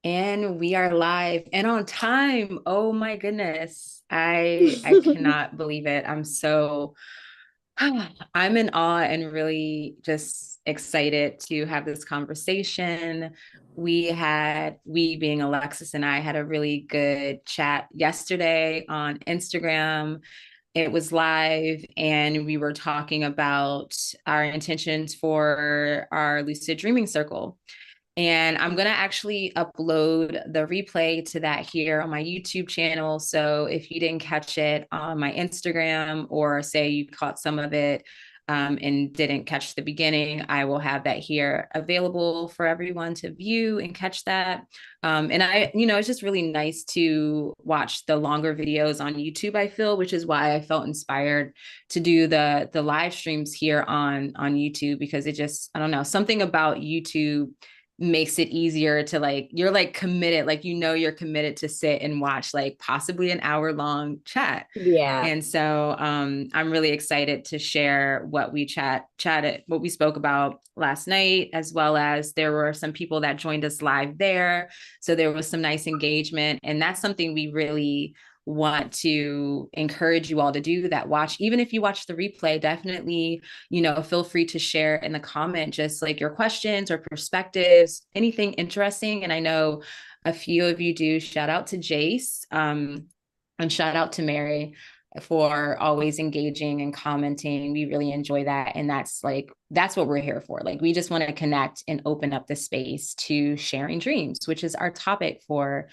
And we are live and on time. Oh my goodness. I cannot believe it. I'm in awe and really just excited to have this conversation. We being Alexis and I had a really good chat yesterday on Instagram. It was live and we were talking about our intentions for our lucid dreaming circle. And I'm going to actually upload the replay to that here on my YouTube channel. So if you didn't catch it on my Instagram, or say you caught some of it and didn't catch the beginning, I will have that here available for everyone to view and catch that. It's just really nice to watch the longer videos on YouTube, I feel, which is why I felt inspired to do the live streams here on YouTube, because it just, I don't know, something about YouTube makes it easier to, like, you're like committed, like, you're committed to sit and watch like possibly an hour long chat. Yeah. And so I'm really excited to share what we chatted, what we spoke about last night, as well as there were some people that joined us live there. So there was some nice engagement. And that's something we really want to encourage you all to do, that watch. Even if you watch the replay, definitely, feel free to share in the comment just like your questions or perspectives, anything interesting. And I know a few of you do. Shout out to Jace, and shout out to Mary for always engaging and commenting. We really enjoy that. And that's what we're here for. Like, we just want to connect and open up the space to sharing dreams, which is our topic for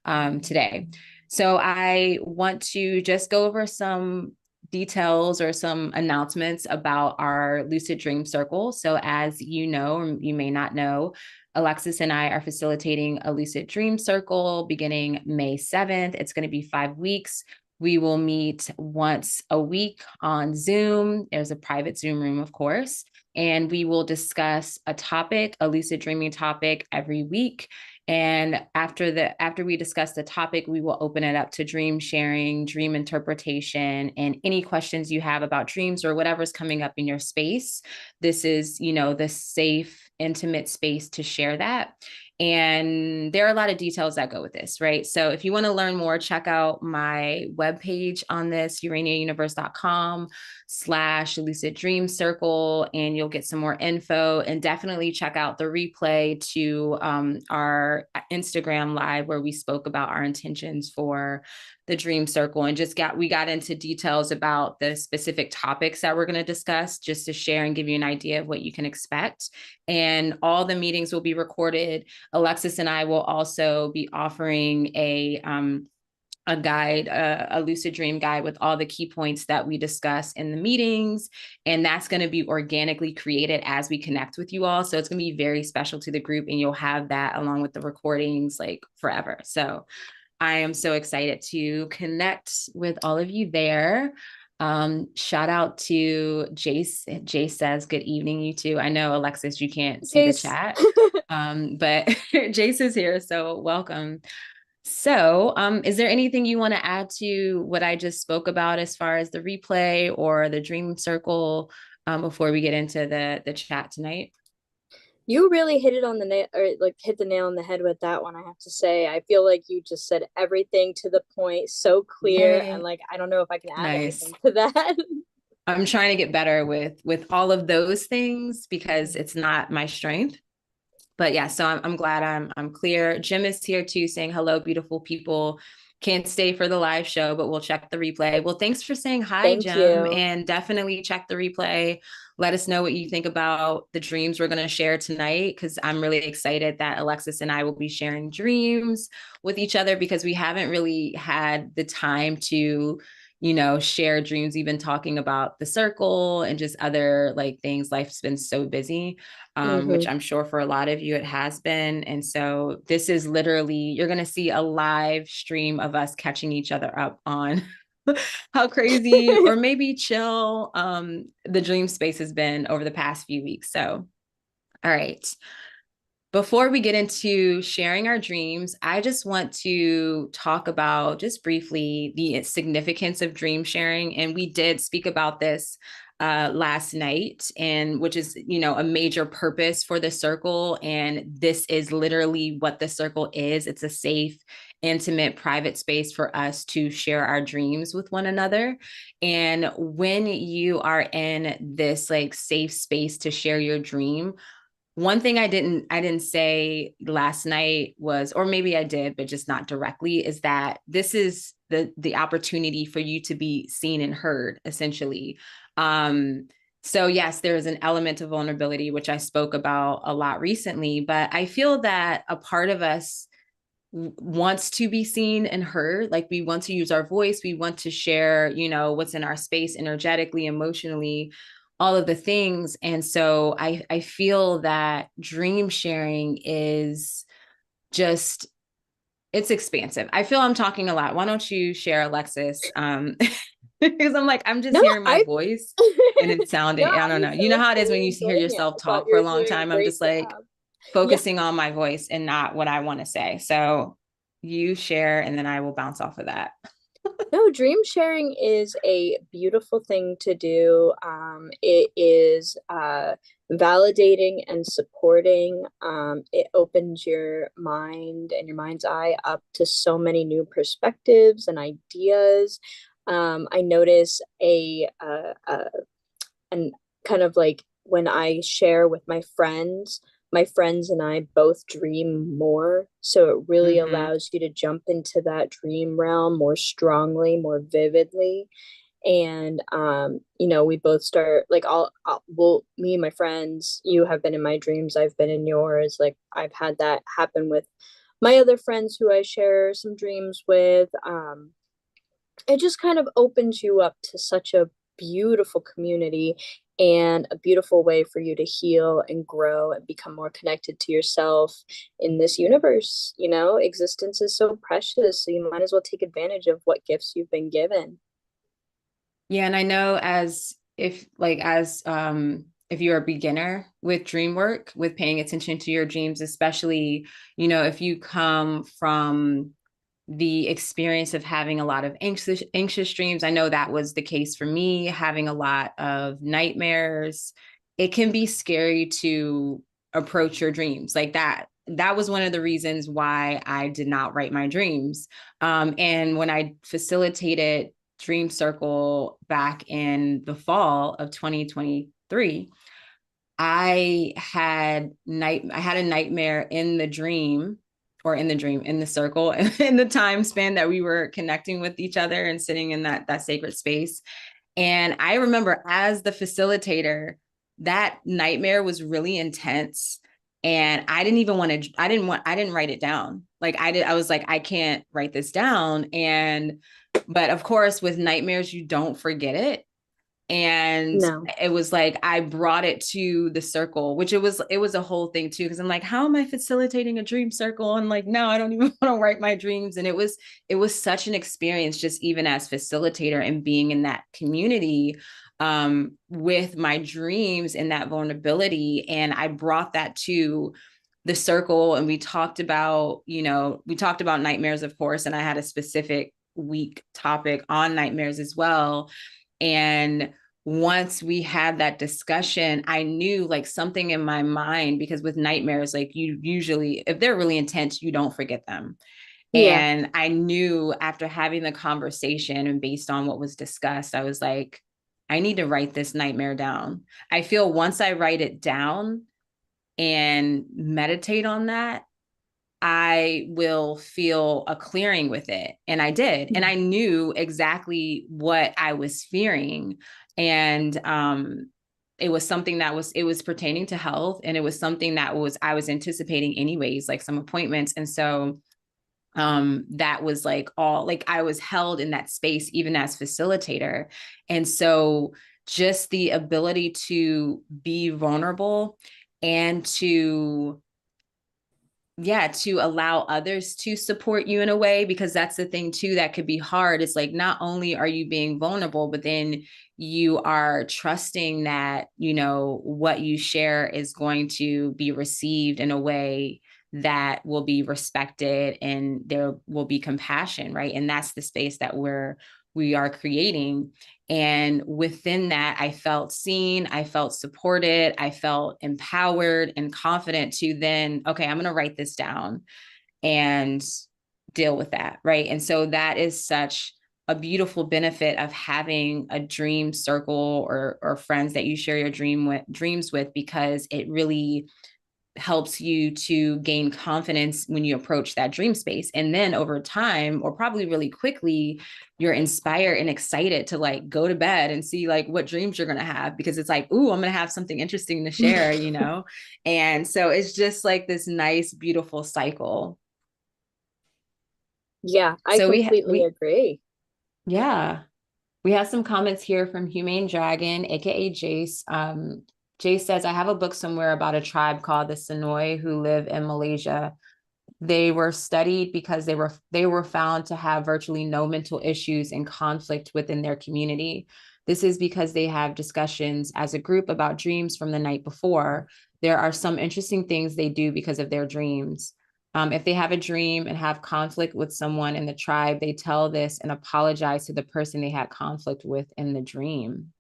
today. So I want to just go over some details or some announcements about our Lucid Dream Circle. So as you know, or you may not know, Alexis and I are facilitating a Lucid Dream Circle beginning May 7th. It's going to be 5 weeks. We will meet once a week on Zoom. There's a private Zoom room, of course, and we will discuss a topic, a lucid dreaming topic, every week. And after we discuss the topic, we will open it up to dream sharing, dream interpretation, and any questions you have about dreams or whatever's coming up in your space. This is, the safe, intimate space to share that. And there are a lot of details that go with this, right? So if you want to learn more, check out my webpage on this, uraniauniverse.com/lucid dream circle, and you'll get some more info. And definitely check out the replay to our Instagram live, where we spoke about our intentions for the dream circle, and we got into details about the specific topics that we're going to discuss, just to share and give you an idea of what you can expect. And all the meetings will be recorded. Alexis and I will also be offering a guide, a lucid dream guide with all the key points that we discuss in the meetings. And that's going to be organically created as we connect with you all. So it's going to be very special to the group, and you'll have that along with the recordings like forever. So I am so excited to connect with all of you there. Shout out to Jace. Jace says, good evening, you two. I know, Alexis, you can't see the Jace. chat, but Jace is here, so welcome. So, is there anything you want to add to what I just spoke about as far as the replay or the dream circle, before we get into the chat tonight? You really hit it on the nail, or like hit the nail on the head with that one, I have to say. I feel like you just said everything to the point, so clear, and Yay. like I don't know if I can add Nice. anything to that. I'm trying to get better with all of those things, because it's not my strength. But yeah, so I'm glad I'm clear. Jim is here too, saying hello, beautiful people. Can't stay for the live show, but we'll check the replay. Well, thanks for saying hi, Thank Jim, you. and definitely check the replay. Let us know what you think about the dreams we're going to share tonight, because I'm really excited that Alexis and I will be sharing dreams with each other, because we haven't really had the time to, share dreams, even talking about the circle and just other like things. Life's been so busy, which Mm-hmm. I'm sure for a lot of you it has been. And so this is literally, you're going to see a live stream of us catching each other up on how crazy or maybe chill the dream space has been over the past few weeks. So, all right. Before we get into sharing our dreams, I just want to talk about just briefly the significance of dream sharing. And we did speak about this last night, and which is, you know, a major purpose for the circle. And this is literally what the circle is. It's a safe, intimate, private space for us to share our dreams with one another. And when you are in this like safe space to share your dream, one thing I didn't say last night was, or maybe I did, but just not directly, is that this is the opportunity for you to be seen and heard, essentially. So yes, there is an element of vulnerability, which I spoke about a lot recently, but I feel that a part of us wants to be seen and heard. Like, we want to use our voice, we want to share, you know, what's in our space energetically, emotionally, all of the things. And so I feel that dream sharing is just, it's expansive. I feel I'm talking a lot. Why don't you share, Alexis? Because I'm like, I'm just No, hearing my I voice and it's no, sounding, I don't I'm know, you know how it is when totally you hear enjoying it. yourself I thought talk you for a were long doing a time. I'm great just like job. Yeah. focusing on my voice and not what I want to say. So you share, and then I will bounce off of that. No, dream sharing is a beautiful thing to do. It is validating and supporting. It opens your mind and your mind's eye up to so many new perspectives and ideas. I notice and kind of like when I share with my friends and I both dream more. So it really Mm-hmm. allows you to jump into that dream realm more strongly, more vividly. And you know, we both start like well, me and my friends, you have been in my dreams, I've been in yours. Like I've had that happen with my other friends who I share some dreams with. It just kind of opens you up to such a beautiful community and a beautiful way for you to heal and grow and become more connected to yourself in this universe. You know, existence is so precious, so you might as well take advantage of what gifts you've been given. Yeah, and I know as if you're a beginner with dream work, with paying attention to your dreams, especially, you know, if you come from the experience of having a lot of anxious dreams. I know that was the case for me, having a lot of nightmares. It can be scary to approach your dreams like that. That was one of the reasons why I did not write my dreams. And when I facilitated Dream Circle back in the fall of 2023, I had a nightmare in the dream, or in the dream, in the circle, in the time span that we were connecting with each other and sitting in that sacred space. And I remember, as the facilitator, that nightmare was really intense. And I didn't even want to, I didn't write it down. Like I was like, I can't write this down. But of course, with nightmares, you don't forget it. And No. it was like I brought it to the circle, which it was a whole thing too, because I'm like, how am I facilitating a dream circle? And like, no, I don't even want to write my dreams. And it was such an experience, just even as facilitator and being in that community, with my dreams and that vulnerability. And I brought that to the circle, and we talked about nightmares, of course, and I had a specific week topic on nightmares as well. And once we had that discussion, I knew like something in my mind, because with nightmares, like, you usually, if they're really intense, you don't forget them. Yeah. And I knew, after having the conversation and based on what was discussed, I was like, I need to write this nightmare down. I feel once I write it down and meditate on that, I will feel a clearing with it. And I did. And I knew exactly what I was fearing. And it was something it was pertaining to health. And it was something I was anticipating anyways, like some appointments. And so that was like all, like, I was held in that space even as facilitator. And so just the ability to be vulnerable and to allow others to support you in a way, because that's the thing too that could be hard. It's like, not only are you being vulnerable, but then you are trusting that, what you share is going to be received in a way that will be respected, and there will be compassion, right? And that's the space that we are creating. And within that, I felt seen, I felt supported, I felt empowered and confident to then, okay, I'm going to write this down and deal with that. Right. And so that is such a beautiful benefit of having a dream circle or friends that you share your dreams with, because it really helps you to gain confidence when you approach that dream space. And then over time, or probably really quickly, you're inspired and excited to like go to bed and see like what dreams you're going to have, because it's like, ooh, I'm going to have something interesting to share, you know? And so it's just like this nice, beautiful cycle. Yeah, I So completely agree. yeah, we have some comments here from Humane Dragon, aka Jace. Jace says, I have a book somewhere about a tribe called the Sonoy who live in Malaysia. They were studied because they were found to have virtually no mental issues and conflict within their community. This is because they have discussions as a group about dreams from the night before. There are some interesting things they do because of their dreams. If they have a dream and have conflict with someone in the tribe, they tell this and apologize to the person they had conflict with in the dream.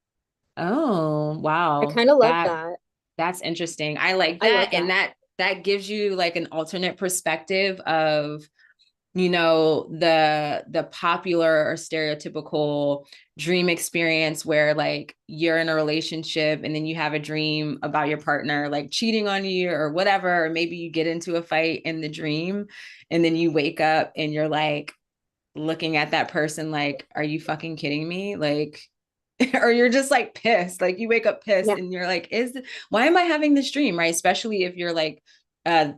Oh, I wow. kind of love That that. that's interesting. I like I love that. And that. that gives you like an alternate perspective of, you know, the popular or stereotypical dream experience where like you're in a relationship and then you have a dream about your partner like cheating on you or whatever, or maybe you get into a fight in the dream and then you wake up and you're like looking at that person like, are you fucking kidding me? Like, or you're just like pissed, like you wake up pissed Yeah. and you're like, why am I having this dream? Right. Especially if you're like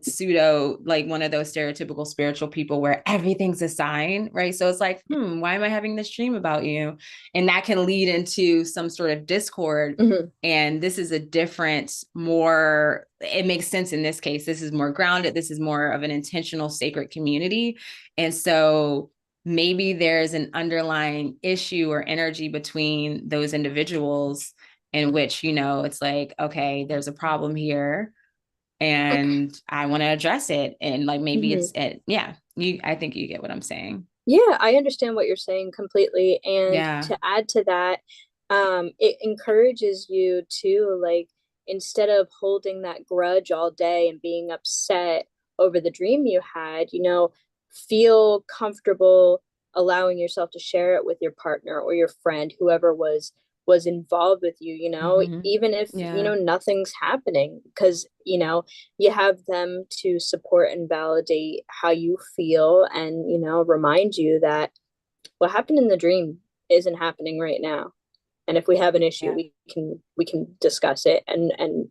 pseudo, like one of those stereotypical spiritual people where everything's a sign. Right. So it's like, why am I having this dream about you? And that can lead into some sort of discord. Mm-hmm. And this is a different, more, it makes sense in this case. This is more grounded. This is more of an intentional, sacred community. And so maybe there's an underlying issue or energy between those individuals in which, you know, it's like, okay, there's a problem here and I want to address it. And like, maybe Mm-hmm. it's it. Yeah. I think you get what I'm saying. Yeah, I understand what you're saying completely. And Yeah. to add to that, it encourages you to like, instead of holding that grudge all day and being upset over the dream you had, feel comfortable allowing yourself to share it with your partner or your friend, whoever was involved with you, Mm-hmm. even if, Yeah. nothing's happening, because, you have them to support and validate how you feel and, remind you that what happened in the dream isn't happening right now. And if we have an issue, Yeah. we can discuss it and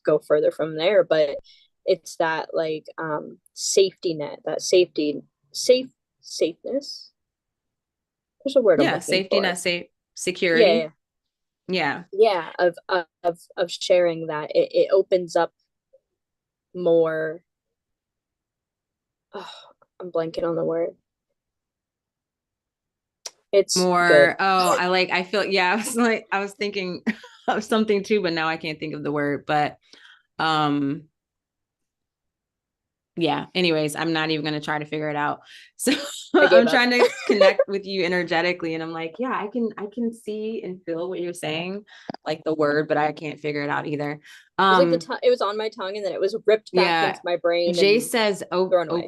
go further from there. But it's that like safety net, that safeness. There's a word I'm Yeah. looking Safety, for. not safe. Yeah, Security. Yeah. yeah, of sharing that. It opens up more. Oh, I'm blanking on the word. It's good. More. Oh, I feel, yeah, I was like, I was thinking of something too, but now I can't think of the word. But um yeah, anyways, I'm not even going to try to figure it out. So I gave I'm up. trying to connect with you energetically and I'm like, yeah, I can see and feel what you're saying, like the word, but I can't figure it out either. It was like Um it was on my tongue and then it was ripped back yeah, into my brain Jay and says thrown away.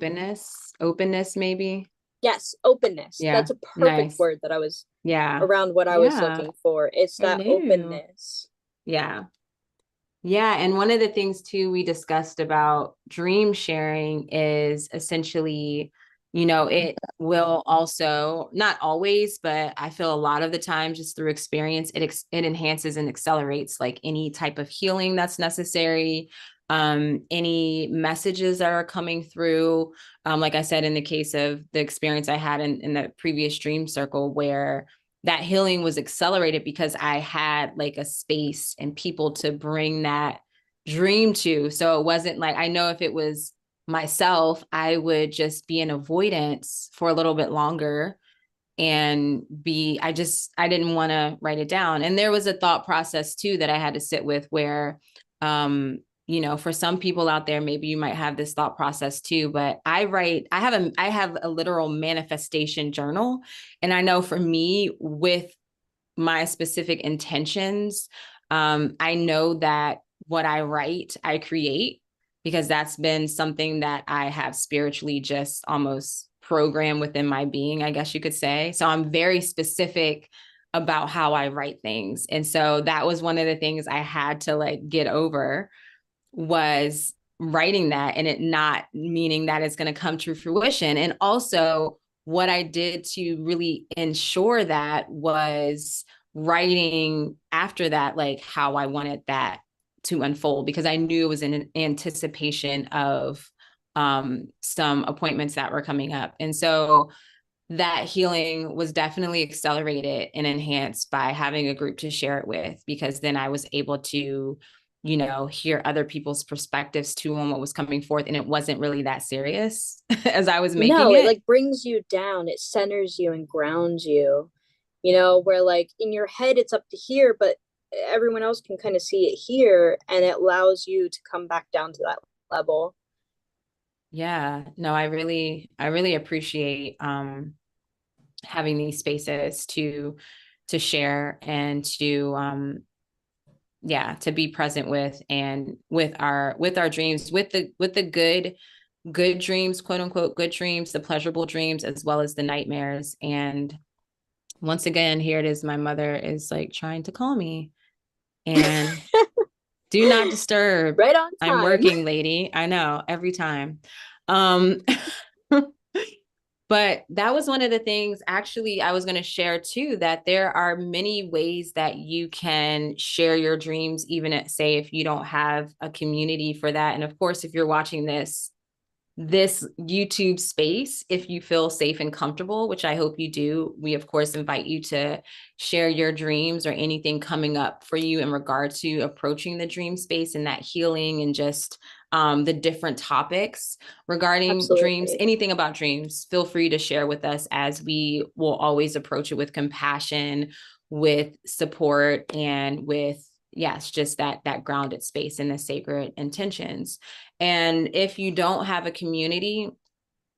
openness maybe. Yes, openness. Yeah, That's a perfect nice. word that I was Yeah. around what I was Yeah. looking for. It's that Hello. openness. Yeah. Yeah. And one of the things too we discussed about dream sharing is essentially, you know, it will also, not always, but I feel a lot of the time just through experience, it enhances and accelerates like any type of healing that's necessary. Any messages that are coming through. Like I said, in the case of the experience I had in the previous dream circle where that healing was accelerated because I had like a space and people to bring that dream to. So it wasn't like, I know if it was myself, I would just be in avoidance for a little bit longer and I didn't want to write it down. And there was a thought process too that I had to sit with where, you know, for some people out there, maybe you might have this thought process too, but I have a literal manifestation journal. And I know for me with my specific intentions. I know that what I write, I create, because that's been something that I have spiritually just almost programmed within my being, I guess you could say. So I'm very specific about how I write things. And so that was one of the things I had to like get over, was writing that and it not meaning that it's going to come to fruition. And also, what I did to really ensure that was writing after that, like how I wanted that to unfold, because I knew it was in anticipation of some appointments that were coming up. And so that healing was definitely accelerated and enhanced by having a group to share it with, because then I was able to, you know, hear other people's perspectives too on what was coming forth. And it wasn't really that serious as I was making No, it it. like brings you down, it centers you and grounds you, you know, where like in your head it's up to here, but everyone else can kind of see it here, and it allows you to come back down to that level. Yeah, no, I really appreciate having these spaces to share and to yeah, to be present with, and with our dreams, with the good dreams, quote unquote good dreams, the pleasurable dreams, as well as the nightmares. And once again, here it is, my mother is like trying to call me, and do not disturb, Right on I'm time. working, lady. I know, every time. um But that was one of the things, actually, I was going to share too, that there are many ways that you can share your dreams, even at, say, if you don't have a community for that. And of course, if you're watching this YouTube space, if you feel safe and comfortable, which I hope you do, we of course invite you to share your dreams or anything coming up for you in regard to approaching the dream space and that healing, and just the different topics regarding dreams, Absolutely. anything about dreams. Feel free to share with us, as we will always approach it with compassion, with support, and with, yes, just that grounded space and the sacred intentions. And if you don't have a community,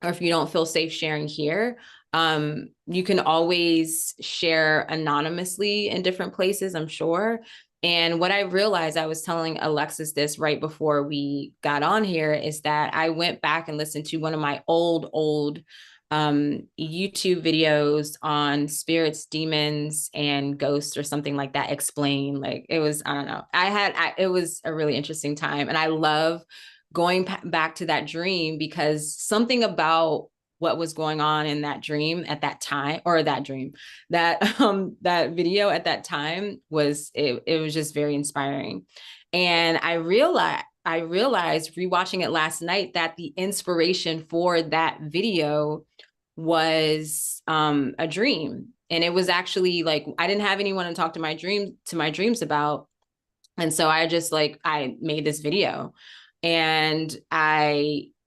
or if you don't feel safe sharing here, you can always share anonymously in different places, I'm sure. And what I realized, I was telling Alexis this right before we got on here, is that I went back and listened to one of my old YouTube videos on spirits, demons, and ghosts, or something like that. Explain, like, it was, I don't know. It was a really interesting time. And I love going back to that dream, because something about what was going on in that dream at that time, or that dream, that video at that time, was it was just very inspiring. And I realized rewatching it last night that the inspiration for that video was a dream. And it was actually like, I didn't have anyone to talk to my dreams about. And so I just like, I made this video, and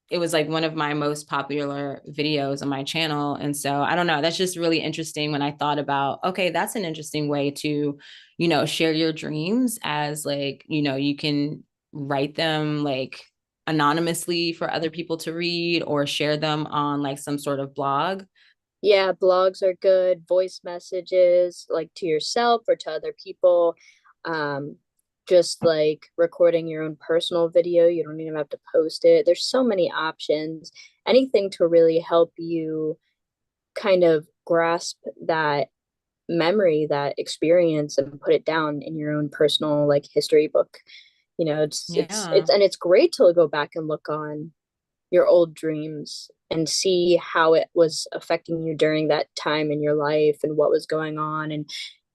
it was like one of my most popular videos on my channel. And so I don't know, that's just really interesting when I thought about, okay, that's an interesting way to, you know, share your dreams, as like, you know, you can write them like anonymously for other people to read, or share them on like some sort of blog. Yeah, blogs are good, voice messages like to yourself or to other people. Um, just like recording your own personal video, you don't even have to post it. There's so many options. Anything to really help you kind of grasp that memory, that experience, and put it down in your own personal like history book. You know, Yeah. and it's great to go back and look on your old dreams and see how it was affecting you during that time in your life and what was going on. And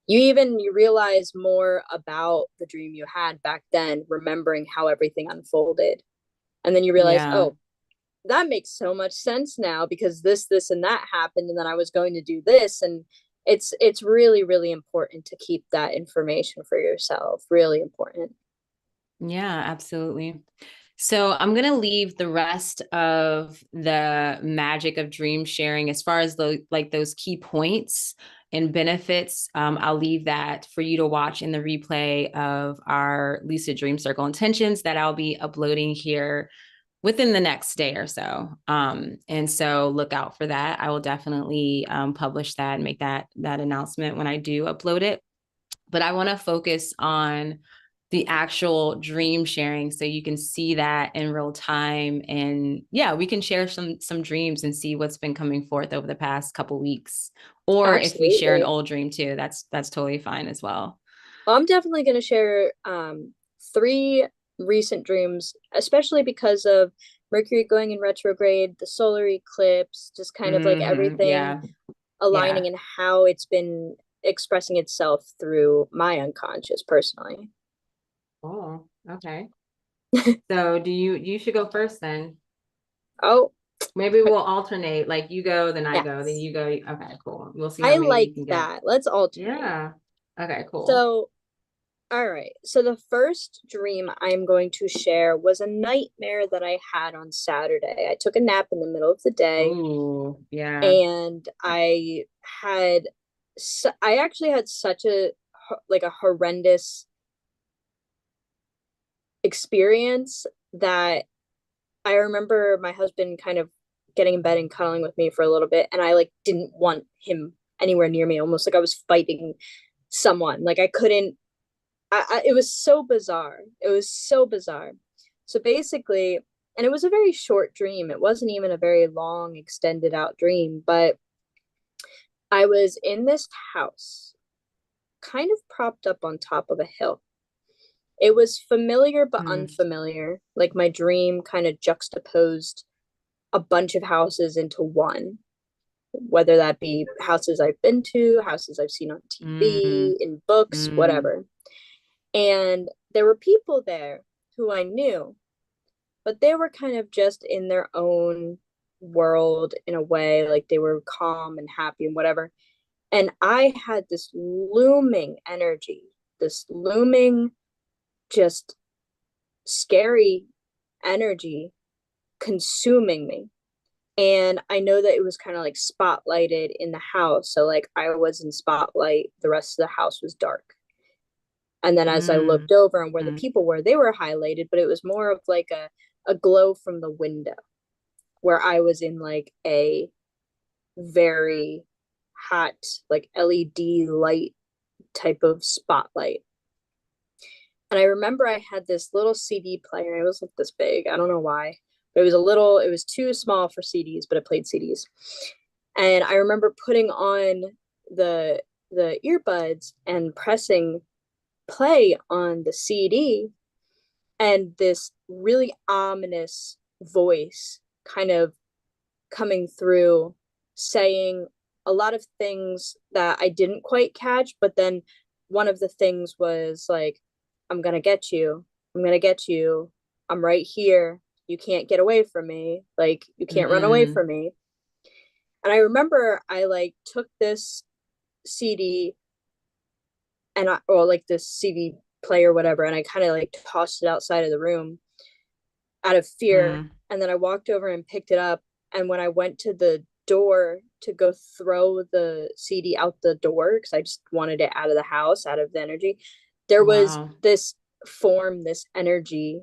you realize more about the dream you had back then, remembering how everything unfolded. And then you realize, Yeah. oh, that makes so much sense now because this and that happened, and then I was going to do this. And it's really, really important to keep that information for yourself. Really important. Yeah, absolutely. So I'm going to leave the rest of the magic of dream sharing, as far as the like those key points and benefits. I'll leave that for you to watch in the replay of our Lucid Dream Circle intentions that I'll be uploading here within the next day or so. And so look out for that. I will definitely publish that and make that announcement when I do upload it. but I want to focus on the actual dream sharing so you can see that in real time. And yeah, we can share some dreams and see what's been coming forth over the past couple weeks. Or if we share an Absolutely. old dream too, that's totally fine as well. Well, I'm definitely going to share three recent dreams, especially because of Mercury going in retrograde, the solar eclipse, just kind of like everything Yeah. aligning Yeah. and how it's been expressing itself through my unconscious personally. Oh, okay. So you should go first then. Oh, Maybe we'll alternate. Like you go, then I go, then yes. you go. Okay, cool. We'll see how I many we like can get. that. Let's alternate. Yeah. Okay, cool. So, all right. So, the first dream I'm going to share was a nightmare that I had on Saturday. I took a nap in the middle of the day Ooh, yeah. and had, I actually had such a, like a horrendous experience that I remember my husband kind of getting in bed and cuddling with me for a little bit, and I like didn't want him anywhere near me, almost like I was fighting someone. Like I couldn't. It was so bizarre. It was so bizarre. So basically, and it was a very short dream. It wasn't even a very long, extended out dream, but I was in this house, kind of propped up on top of a hill. It was familiar but Hmm. unfamiliar. Like my dream kind of juxtaposed a bunch of houses into one, whether that be houses I've been to, houses I've seen on Mm, TV, in books, mm, whatever. And there were people there who I knew, but they were kind of just in their own world in a way, like they were calm and happy and whatever. And I had this looming energy, this looming, just scary energy consuming me. And I know that it was kind of like spotlighted in the house. So like I was in spotlight, the rest of the house was dark. And then as I mm, looked over and where the mm, people were, they were highlighted, but it was more of like a glow from the window where I was in like a very hot, like LED light type of spotlight. And I remember I had this little CD player. It was like this big. I don't know why. But it was too small for CDs, but it played CDs. And I remember putting on the the earbuds and pressing play on the CD, and this really ominous voice kind of coming through saying a lot of things that I didn't quite catch, but then one of the things was like, I'm gonna get you. I'm gonna get you. I'm right here. You can't get away from me. Like, you can't run away mm, from me. And I remember I like took this CD or like this CD player, whatever, and I kind of like tossed it outside of the room out of fear. mm, And then I walked over and picked it up. And when I went to the door to go throw the CD out the door, because I just wanted it out of the house, out of the energy, there was wow. this form, this energy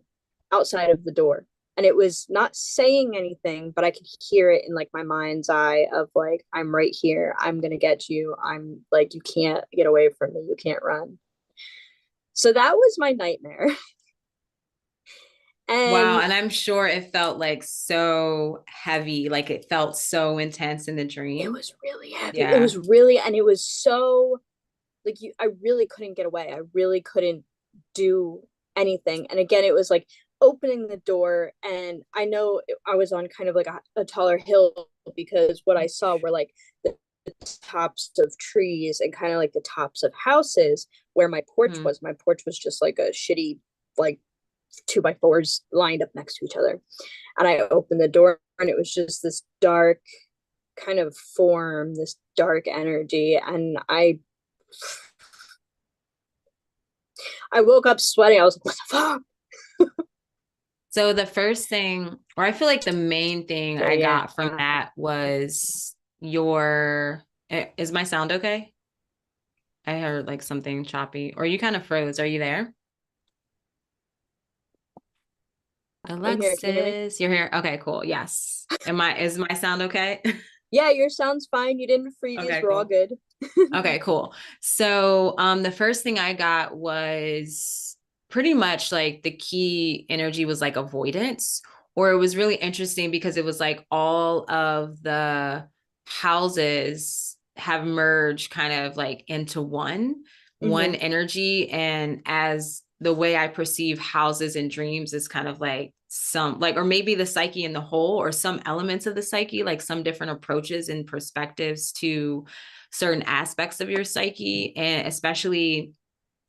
outside of the door. And it was not saying anything, but I could hear it in like my mind's eye of like, I'm right here. I'm going to get you. I'm like, you can't get away from me. You can't run. So that was my nightmare. Wow. And And I'm sure it felt like so heavy, like it felt so intense in the it dream. was really heavy. It Yeah. was really, and it was so like I really couldn't get away. I really couldn't do anything. And again, it was like opening the door, and I know I was on kind of like a taller hill because what I saw were like the tops of trees and kind of like the tops of houses where my porch Hmm. was. My porch was just like a shitty, like 2x4s lined up next to each other. And I opened the door, and it was just this dark kind of form, this dark energy. And I woke up sweating. I was like, what the fuck? So the first thing, or I feel like the main thing So I yeah. got from that was your, is my sound okay? I heard like something choppy, or you kind of froze. Are you there? I'm here. Can you hear me? Alexis, you're here. Okay, cool. Yes. Is my sound okay? Yeah, your sound's fine. You didn't freeze. Okay, We're all cool. good. Okay, cool. So, the first thing I got was pretty much like the key energy was like avoidance, or it was really interesting because it was like all of the houses have merged kind of like into one Hmm. energy. And as the way I perceive houses and dreams is kind of like some like, or maybe the psyche in the whole, or some elements of the psyche, like some different approaches and perspectives to certain aspects of your psyche, and especially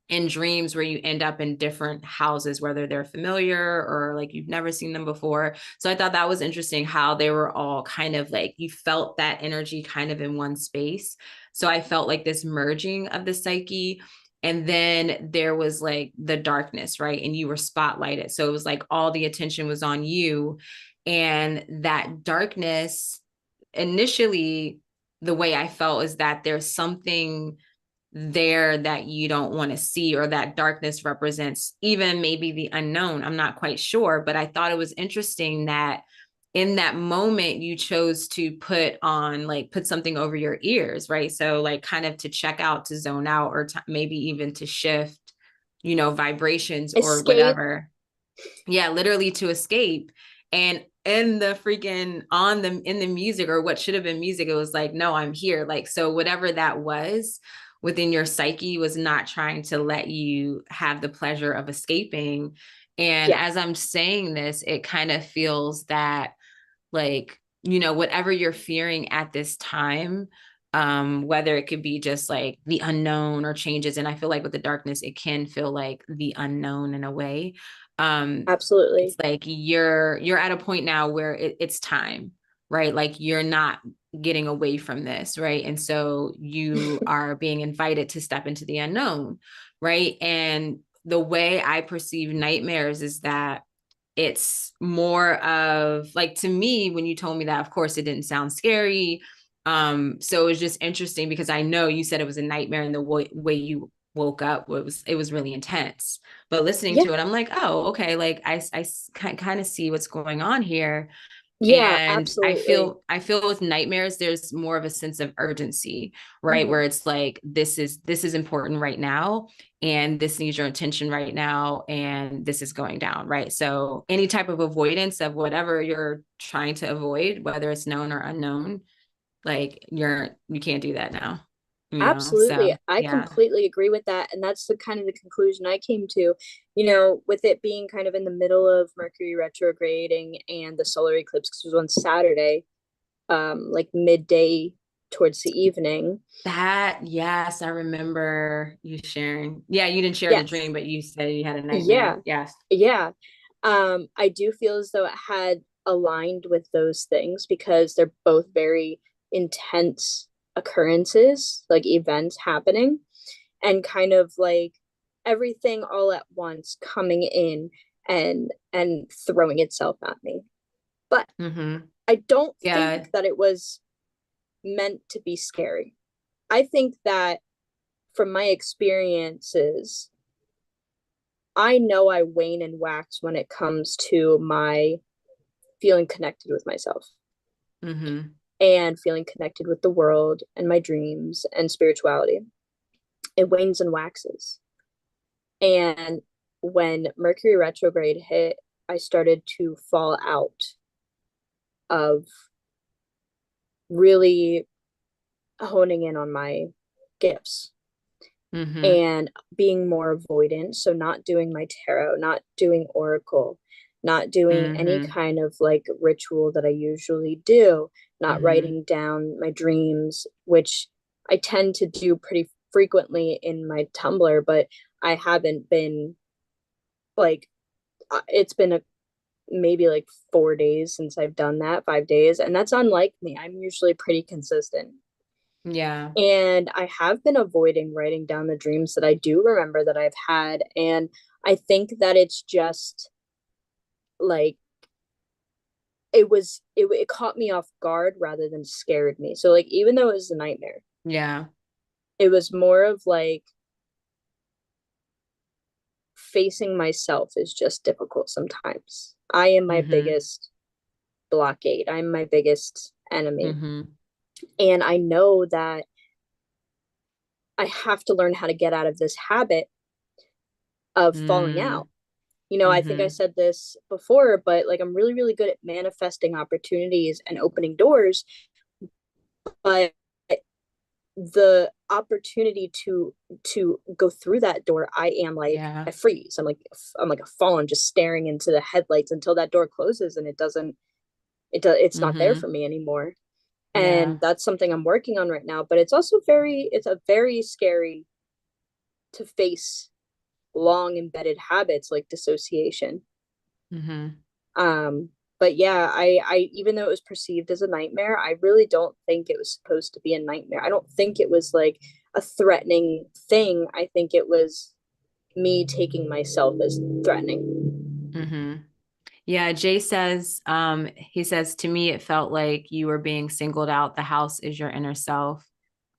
in dreams where you end up in different houses, whether they're familiar or like you've never seen them before. So I thought that was interesting how they were all kind of like you felt that energy kind of in one space. So I felt like this merging of the psyche. And then there was like the darkness, right? And you were spotlighted. So it was like all the attention was on you. And that darkness initially, the way I felt is that there's something there that you don't want to see, or that darkness represents even maybe the unknown. I'm not quite sure, but I thought it was interesting that in that moment you chose to put something over your ears, right? So like kind of to check out, to zone out, or maybe even to shift, vibrations or Escape. whatever. Yeah, literally to escape. And in the freaking on the in the music, or what should have been music, it was like, no, I'm here. Like, so whatever that was within your psyche was not trying to let you have the pleasure of escaping. And Yeah, as I'm saying this, it kind of feels that like, whatever you're fearing at this time, whether it could be just like the unknown or changes. And I feel like with the darkness, it can feel like the unknown in a way. It's absolutely. like you're at a point now where it's time, right? Like you're not getting away from this, right? And so you are being invited to step into the unknown, right? And the way I perceive nightmares is that it's more of like, to me, when you told me that, of course it didn't sound scary. So it was just interesting because I know you said it was a nightmare, and the way you woke up it was really intense. But listening Yeah, to it, I'm like, oh, okay, like I kind of see what's going on here. yeah, And I absolutely. feel I feel with nightmares there's more of a sense of urgency, right? Hmm. Where it's like this is important right now, and this needs your attention right now, and this is going down, right? So any type of avoidance of whatever you're trying to avoid, whether it's known or unknown, like you can't do that now, Absolutely. so I yeah. completely agree with that. And that's the kind of the conclusion I came to, with it being kind of in the middle of Mercury retrograding and the solar eclipse, because it was on Saturday, like midday towards the evening. That, yes, I remember you sharing. Yeah, you didn't share the Yes. dream, but you said you had a Yeah. nightmare. Yes. Yeah. I do feel as though it had aligned with those things because they're both very intense occurrences, like events happening, and kind of like everything all at once coming in and throwing itself at me. But Mm-hmm. I don't think Yeah. that it was meant to be scary. I think that from my experiences, I know I wane and wax when it comes to my feeling connected with myself Mm-hmm. and feeling connected with the world and my dreams and spirituality. It wanes and waxes. And when Mercury retrograde hit, I started to fall out of really honing in on my gifts Mm-hmm. and being more avoidant. So, not doing my tarot, not doing oracle, not doing any Mm-hmm. kind of like ritual that I usually do, not Mm-hmm. writing down my dreams, which I tend to do pretty frequently in my Tumblr, but I haven't been like, it's been a maybe like 4 days since I've done that, 5 days. And that's unlike me. I'm usually pretty consistent. Yeah. And I have been avoiding writing down the dreams that I do remember that I've had. And I think that it's just like it caught me off guard rather than scared me. So like even though it was a nightmare, Yeah. it was more of like facing myself is just difficult sometimes. I am my Mm-hmm. biggest blockade. I'm my biggest enemy. Mm-hmm. And I know that I have to learn how to get out of this habit of falling Mm, out. You know, I think I mm-hmm. said this before, but like I'm really, really good at manifesting opportunities and opening doors. But the opportunity to go through that door, I am like, Yeah. I freeze. I'm like a fawn just staring into the headlights until that door closes and it's not there Mm-hmm. for me anymore. Yeah. And that's something I'm working on right now. But it's also it's a very scary to face long embedded habits like dissociation. Mm-hmm. Um, but yeah, I even though it was perceived as a nightmare, I really don't think it was supposed to be a nightmare. I don't think it was like a threatening thing. I think it was me taking myself as threatening. Mm-hmm. Yeah, Jay says, he says, to me, it felt like you were being singled out. The house is your inner self.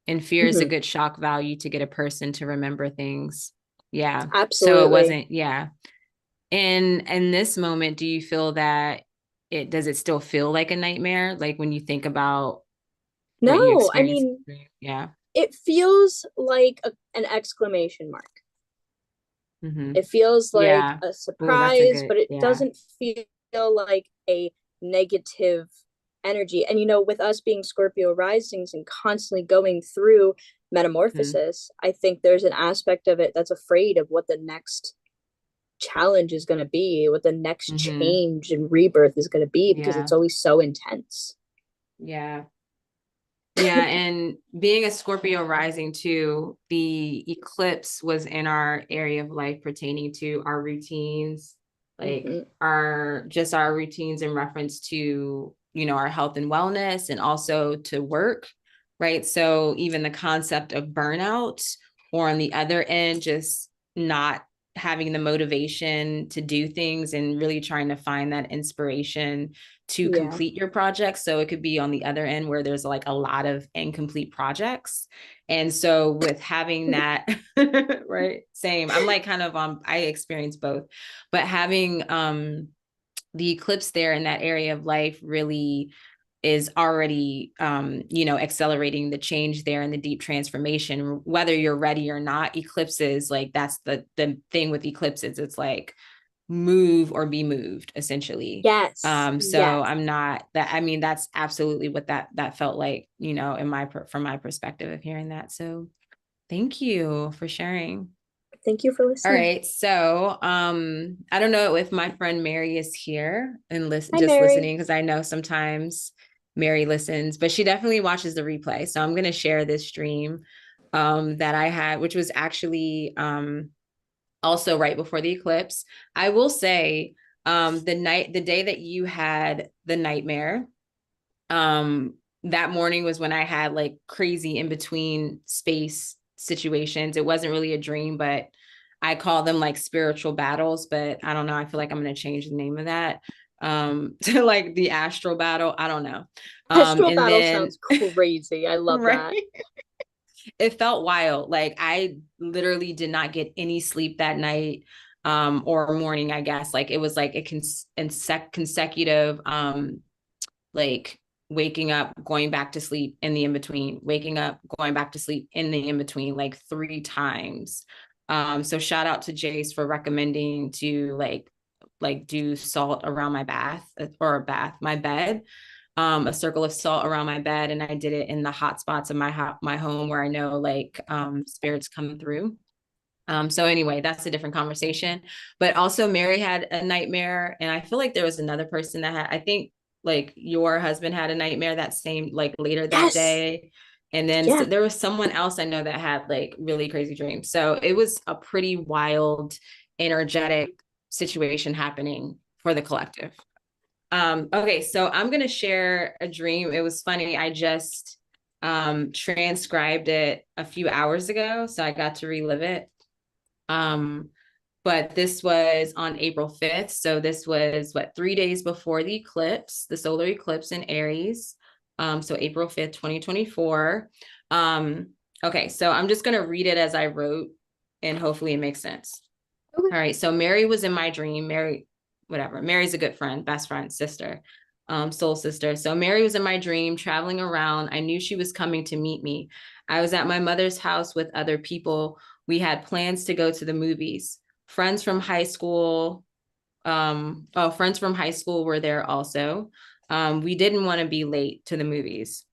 And fear is a Mm-hmm. good shock value to get a person to remember things. Yeah. So it Absolutely. wasn't, yeah. In this moment, do you feel that does it still feel like a nightmare? Like when you think about what you No, I experienced? mean, Yeah. it feels like an exclamation mark. Mm-hmm. It feels like Yeah. a Oh, that's a surprise, good, but it yeah. doesn't feel like a negative energy. And, you know, with us being Scorpio risings and constantly going through Mm-hmm. metamorphosis, I think there's an aspect of it that's afraid of what the next challenge is going to be, what the next Mm-hmm. change and rebirth is going to be, because it's Yeah. always so intense. Yeah. Yeah, and being a Scorpio rising too, the eclipse was in our area of life pertaining to our routines, like Mm-hmm. our routines in reference to, our health and wellness and also to work, right? So even the concept of burnout, or on the other end, just not having the motivation to do things and really trying to find that inspiration to Yeah. complete your project. So it could be on the other end where there's like a lot of incomplete projects. And so with having that, right, same. I'm like kind of I experience both, but having the eclipse there in that area of life really is already accelerating the change there and the deep transformation, whether you're ready or not. Eclipses, like that's the thing with eclipses, it's like move or be moved essentially. Yes. So Yes. I'm not that, I mean, that's absolutely what that felt like, from my perspective of hearing that. So thank you for sharing. Thank you for All listening. right. So I don't know if my friend Mary is here and Hi, just Mary. listening, because I know sometimes Mary listens, but she definitely watches the replay. So I'm gonna share this stream that I had, which was actually also right before the eclipse. I will say, the day that you had the nightmare, that morning was when I had like crazy in between space situations. It wasn't really a dream, but I call them like spiritual battles, but I don't know. I feel like I'm going to change the name of that to like the astral battle. I don't know. Astral And battle then sounds crazy. I love right, that. it felt wild. Like I literally did not get any sleep that night, or morning, I guess. Like it was like a consecutive, like waking up, going back to sleep in the in between, waking up, going back to sleep in the in between, like 3 times. So shout out to Jace for recommending to like do salt around my bath, my bed, a circle of salt around my bed. And I did it in the hot spots of my home where I know like spirits come through. So anyway, that's a different conversation. But also Mary had a nightmare, and I feel like there was another person that had, I think like your husband had a nightmare that same, like later that Yes. day. And then so Yeah. there was someone else I know that had like really crazy dreams. So it was a pretty wild, energetic situation happening for the collective. Okay, so I'm gonna share a dream. It was funny. I just transcribed it a few hours ago, so I got to relive it. Um, but this was on April 5th. So this was 3 days before the eclipse, the solar eclipse in Aries. So April 5th, 2024. Um, okay, so I'm just gonna read it as I wrote, and hopefully it makes sense. Okay. All right, so Mary was in my dream. Mary, whatever. Mary's a good friend, best friend, sister. soul sister. So Mary was in my dream, traveling around. I knew she was coming to meet me. I was at my mother's house with other people. We had plans to go to the movies. Friends from high school, friends from high school were there also. We didn't want to be late to the movies.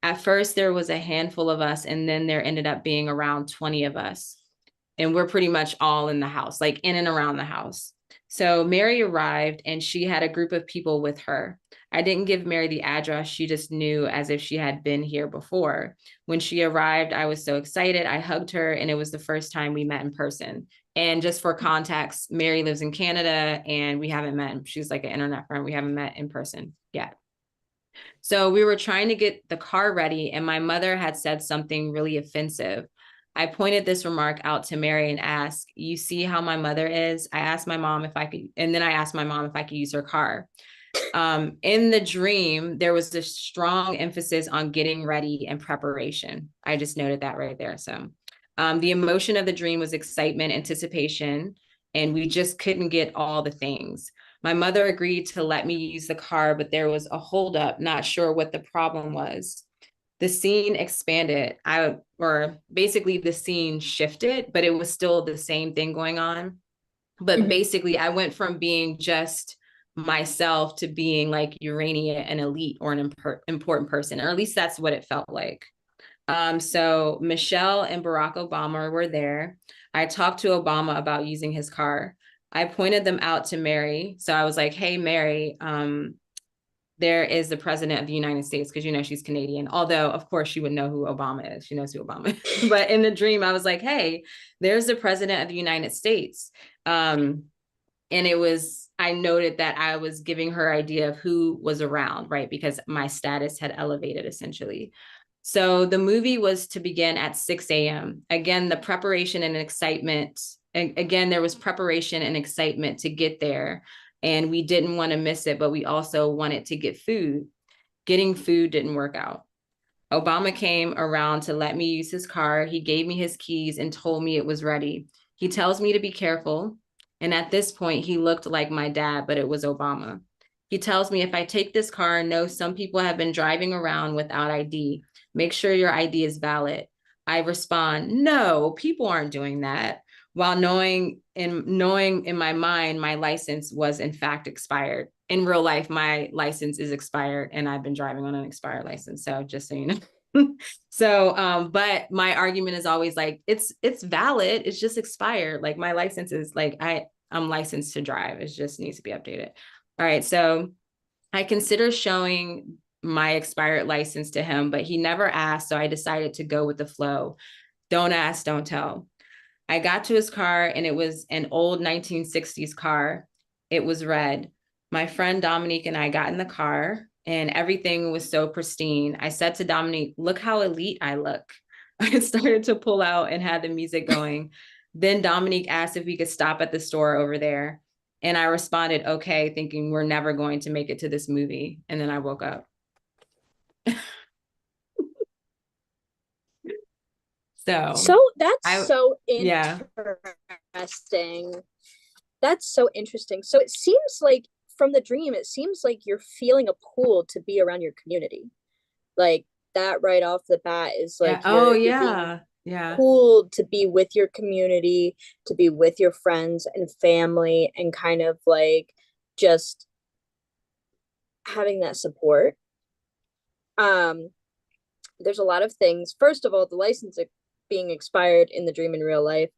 At first, there was a handful of us, and then there ended up being around 20 of us. And we're pretty much all in the house, like in and around the house. So Mary arrived and she had a group of people with her. I didn't give Mary the address. She just knew as if she had been here before. When she arrived, I was so excited. I hugged her, and it was the first time we met in person. And just for context, Mary lives in Canada and we haven't met. She's like an internet friend. We haven't met in person yet. So we were trying to get the car ready, and my mother had said something really offensive. I pointed this remark out to Mary and asked, "You see how my mother is?" I asked my mom if I could, and then I asked my mom if I could use her car. In the dream, there was this strong emphasis on getting ready and preparation. I just noted that right there. So the emotion of the dream was excitement, anticipation, and we just couldn't get all the things. My mother agreed to let me use the car, but there was a holdup, not sure what the problem was. The scene expanded. Or basically the scene shifted, but it was still the same thing going on. But basically, I went from being just myself to being like Urania, an elite or an important person, or at least that's what it felt like. So Michelle and Barack Obama were there. I talked to Obama about using his car. I pointed them out to Mary. So I was like, "Hey, Mary, there is the president of the United States," because, she's Canadian. Although, of course, she would know who Obama is. She knows who Obama is. But in the dream, I was like, "Hey, there's the president of the United States." And I noted that I was giving her idea of who was around, right? Because my status had elevated essentially. So the movie was to begin at 6 a.m. Again, the preparation and excitement. And again, there was preparation and excitement to get there. And we didn't want to miss it, but we also wanted to get food. Getting food didn't work out. Obama came around to let me use his car. He gave me his keys and told me it was ready. He tells me to be careful. And at this point, he looked like my dad, but it was Obama. He tells me if I take this car, no, some people have been driving around without ID. Make sure your ID is valid. I respond, no, people aren't doing that. While knowing in my mind, my license was in fact expired. In real life, my license is expired and I've been driving on an expired license. So just so you know. So, but my argument is always like, it's valid. It's just expired. Like my license is like, I'm licensed to drive. It just needs to be updated. All right. So I consider showing my expired license to him, but he never asked. So I decided to go with the flow. Don't ask, don't tell. I got to his car and it was an old 1960s car. It was red. My friend Dominique and I got in the car and everything was so pristine. I said to Dominique, "Look how elite I look." I started to pull out and had the music going. Then Dominique asked if we could stop at the store over there. And I responded, "Okay," thinking we're never going to make it to this movie. And then I woke up. So that's so yeah. interesting. That's so interesting. So it seems like from the dream, it seems like you're feeling a pull to be around your community. Like that right off the bat is like you're being pulled to be with your community, to be with your friends and family, and kind of like just having that support. There's a lot of things. First of all, the license being expired in the dream in real life,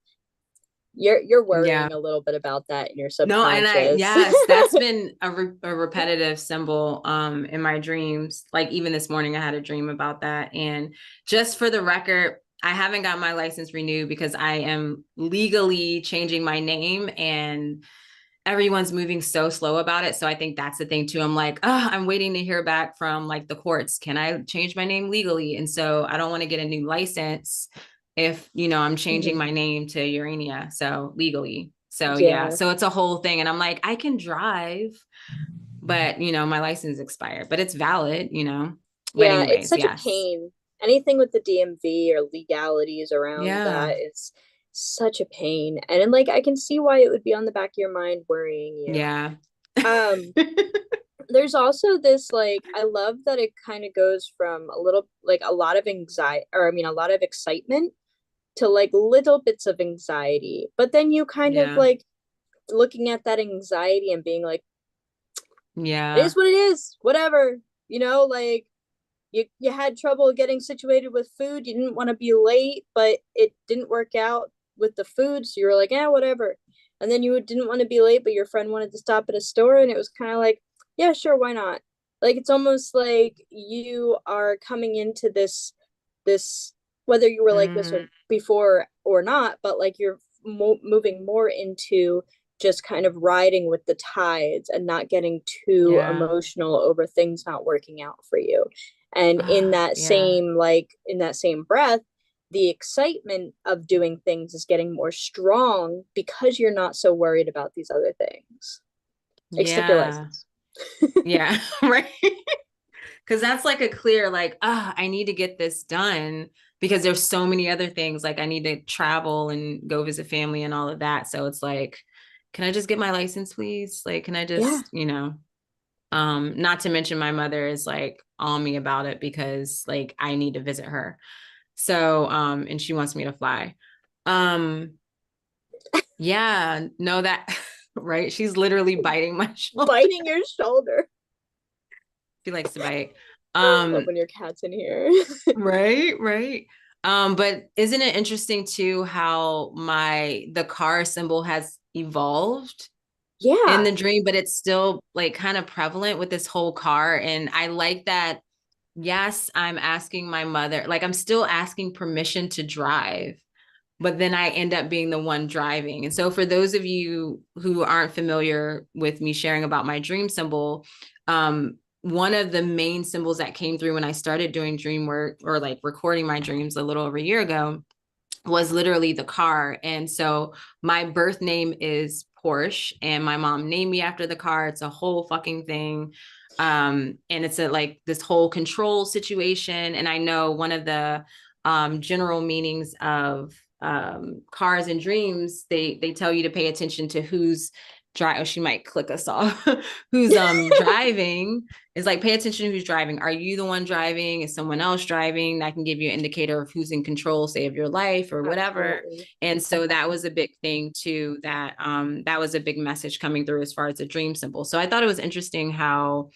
you're worrying a little bit about that in your subconscious. No, and yes, that's been a repetitive symbol in my dreams. Like even this morning, I had a dream about that. And just for the record, I haven't got my license renewed because I am legally changing my name and everyone's moving so slow about it. So I think that's the thing too. I'm like, oh, I'm waiting to hear back from like the courts. Can I change my name legally? And so I don't want to get a new license if, I'm changing my name to Urania. So legally. So yeah. So it's a whole thing. And I'm like, I can drive, but my license expired, but it's valid, But anyways, it's such a pain. Anything with the DMV or legalities around that is such a pain. And then like I can see why it would be on the back of your mind worrying you. Yeah. There's also this, like, I love that it kind of goes from a little, like, a lot of anxiety, or I mean a lot of excitement, to like little bits of anxiety, but then you kind of Yeah. like looking at that anxiety and being like, it is Yeah. what it is, whatever, like, you had trouble getting situated with food, you didn't want to be late, but it didn't work out with the food, so you were like, whatever. And then you didn't want to be late, but your friend wanted to stop at a store, and it was kind of like, yeah, sure, why not? Like, it's almost like you are coming into this, whether you were like this or Mm, before or not, but like you're moving more into just kind of riding with the tides and not getting too yeah. emotional over things not working out for you. And in Ah, that yeah. same, like, in that same breath, the excitement of doing things is getting more strong because you're not so worried about these other things, except your Yeah. license. Yeah. Right. Because that's like a clear, like, I need to get this done because there's so many other things. Like I need to travel and go visit family and all of that. So it's like, can I just get my license, please? Like, can I Yeah. just, not to mention my mother is like on me about it because like I need to visit her. So, and she wants me to fly. Um, yeah, no, that right. She's literally biting my shoulder. Biting your shoulder. She likes to bite. Love Um, when your cat's in here. right, right. But isn't it interesting too how the car symbol has evolved in Yeah. the dream, but it's still like kind of prevalent with this whole car. And I like that. Yes, I'm asking my mother, like I'm still asking permission to drive, but then I end up being the one driving. And so for those of you who aren't familiar with me sharing about my dream symbol, one of the main symbols that came through when I started doing dream work or like recording my dreams a little over a year ago was literally the car. And so my birth name is Porsche, and my mom named me after the car. It's a whole fucking thing. And it's a like this whole control situation. And I know one of the general meanings of cars and dreams, they tell you to pay attention to who's driving. Oh, she might click us off. Who's driving. It's like pay attention to who's driving. Are you the one driving? Is someone else driving? That can give you an indicator of who's in control, say, of your life or whatever. Absolutely. And so that was a big thing too, that was a big message coming through as far as a dream symbol. So I thought it was interesting how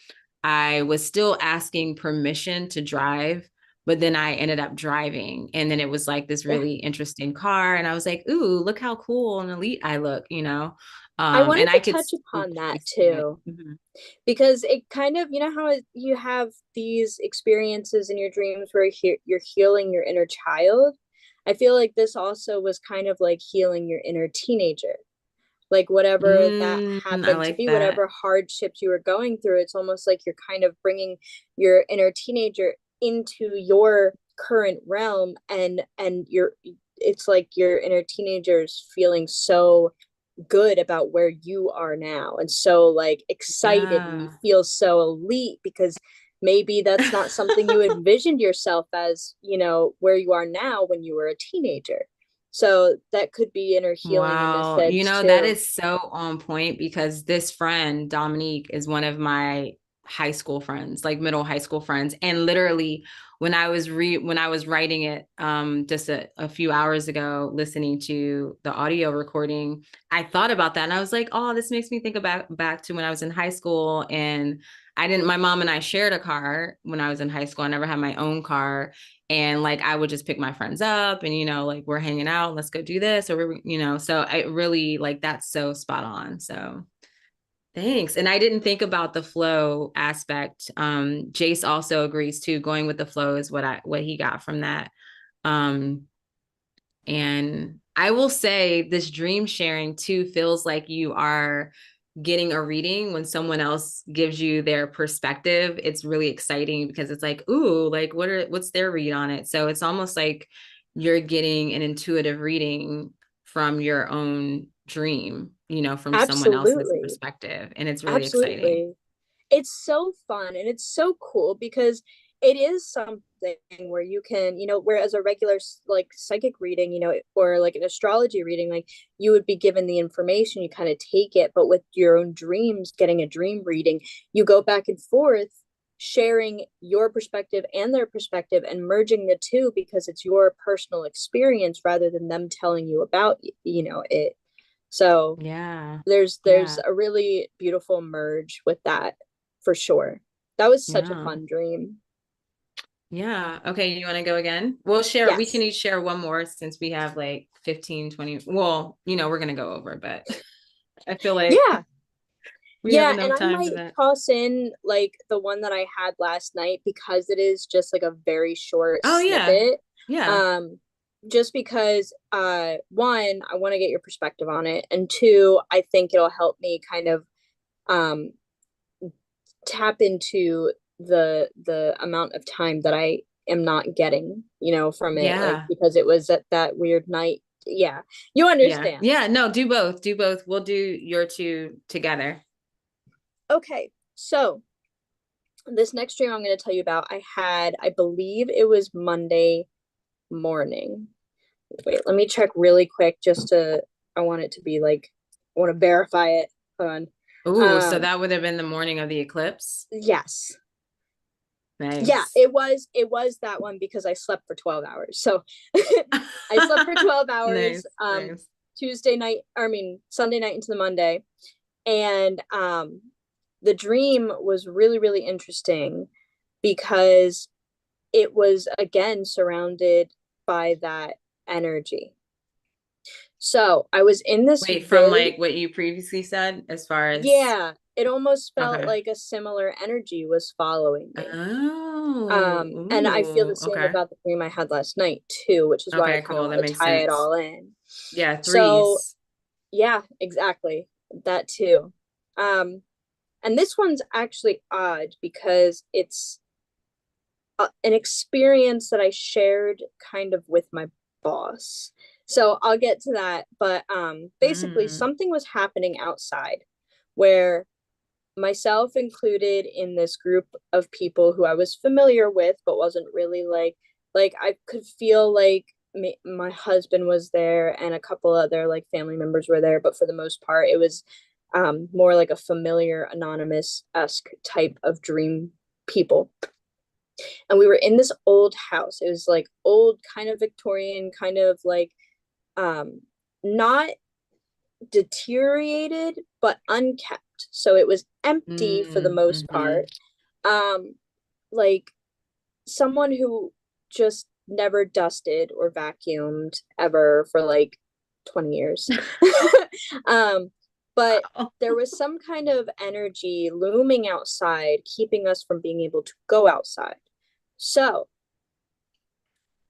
I was still asking permission to drive, but then I ended up driving. And then it was like this Yeah. really interesting car. And I was like, ooh, look how cool and elite I look, I wanted And I to could touch upon that completely see it. too, Mm-hmm. because it kind of, how you have these experiences in your dreams where you're healing your inner child. I feel like this also was kind of like healing your inner teenager. Like, whatever that I happened to like be, that. whatever hardships you were going through, it's almost like you're kind of bringing your inner teenager into your current realm, and it's like your inner teenager's feeling so good about where you are now, and so like excited, and you Yeah. feel so elite because maybe that's not something you envisioned yourself as, where you are now when you were a teenager. So that could be inner healing in this Wow. sense That too. is so on point because this friend, Dominique, is one of my high school friends, like middle high school friends. And literally when I was writing it just a few hours ago, listening to the audio recording, I thought about that and I was like, oh, this makes me think about back to when I was in high school. And my mom and I shared a car when I was in high school. I never had my own car. And like I would just pick my friends up and like we're hanging out, let's go do this, or so I really like that's so spot on. So thanks. And I didn't think about the flow aspect. Jace also agrees too. Going with the flow is what he got from that. Um and I will say this dream sharing too feels like you are getting a reading when someone else gives you their perspective. It's really exciting because it's like, ooh, like what's their read on it? So it's almost like you're getting an intuitive reading from your own dream, from someone else's Absolutely. perspective. And it's really exciting. Absolutely. It's so fun and it's so cool because it is thing where you can, whereas a regular like psychic reading, or like an astrology reading, like you would be given the information, you kind of take it, but with your own dreams, getting a dream reading, you go back and forth sharing your perspective and their perspective and merging the two because it's your personal experience rather than them telling you about it. So Yeah. there's Yeah. a really beautiful merge with that for sure. That was such a Yeah. fun dream. Yeah. Okay. You want to go again? We can Yes. each share one more since we have like 15, 20. Well, we're going to go over, but I feel like Yeah. we have Yeah, and enough I time for might that. toss in like the one that I had last night because it is just like a very short Oh, yeah. snippet. Yeah. Um just because one, I want to get your perspective on it, and two, I think it'll help me kind of um tap into the amount of time that I am not getting, from it, like Yeah. because it was at that weird night. Yeah. You Yeah. understand. Yeah. No, do both. Do both. We'll do your two together. Okay. So, this next dream I'm going to tell you about, I believe it was Monday morning. Wait, let me check really quick I want it to be like, I want to verify it. Hold on. Ooh, so that would have been the morning of the eclipse. Yes. Yeah, Nice. it was that one because I slept for 12 hours. So I slept for 12 hours, Nice. Nice. Tuesday night, I mean, Sunday night into the Monday. And the dream was really, really interesting because it was again surrounded by that energy. So I was in this Wait, from very, like what you previously said, as far as yeah, it almost felt okay. like a similar energy was following me. Oh, And I feel ooh, the same okay. about the dream I had last night too, which is why I Okay, kind of cool. That want to makes tie it sense. all in. Yeah, So threes. yeah, exactly. That too. Um, and this one's actually odd because it's an experience that I shared kind of with my boss. So I'll get to that, but basically Mm, something was happening outside where myself included in this group of people who I was familiar with but wasn't really like I could feel like my husband was there and a couple other like family members were there, but for the most part it was more like a familiar anonymous-esque type of dream people. And we were in this old house. It was like old, kind of Victorian, kind of like um not deteriorated but unkept. So it was empty for the most mm-hmm. part. Um like someone who just never dusted or vacuumed ever for like 20 years. um but Wow. there was some kind of energy looming outside keeping us from being able to go outside. So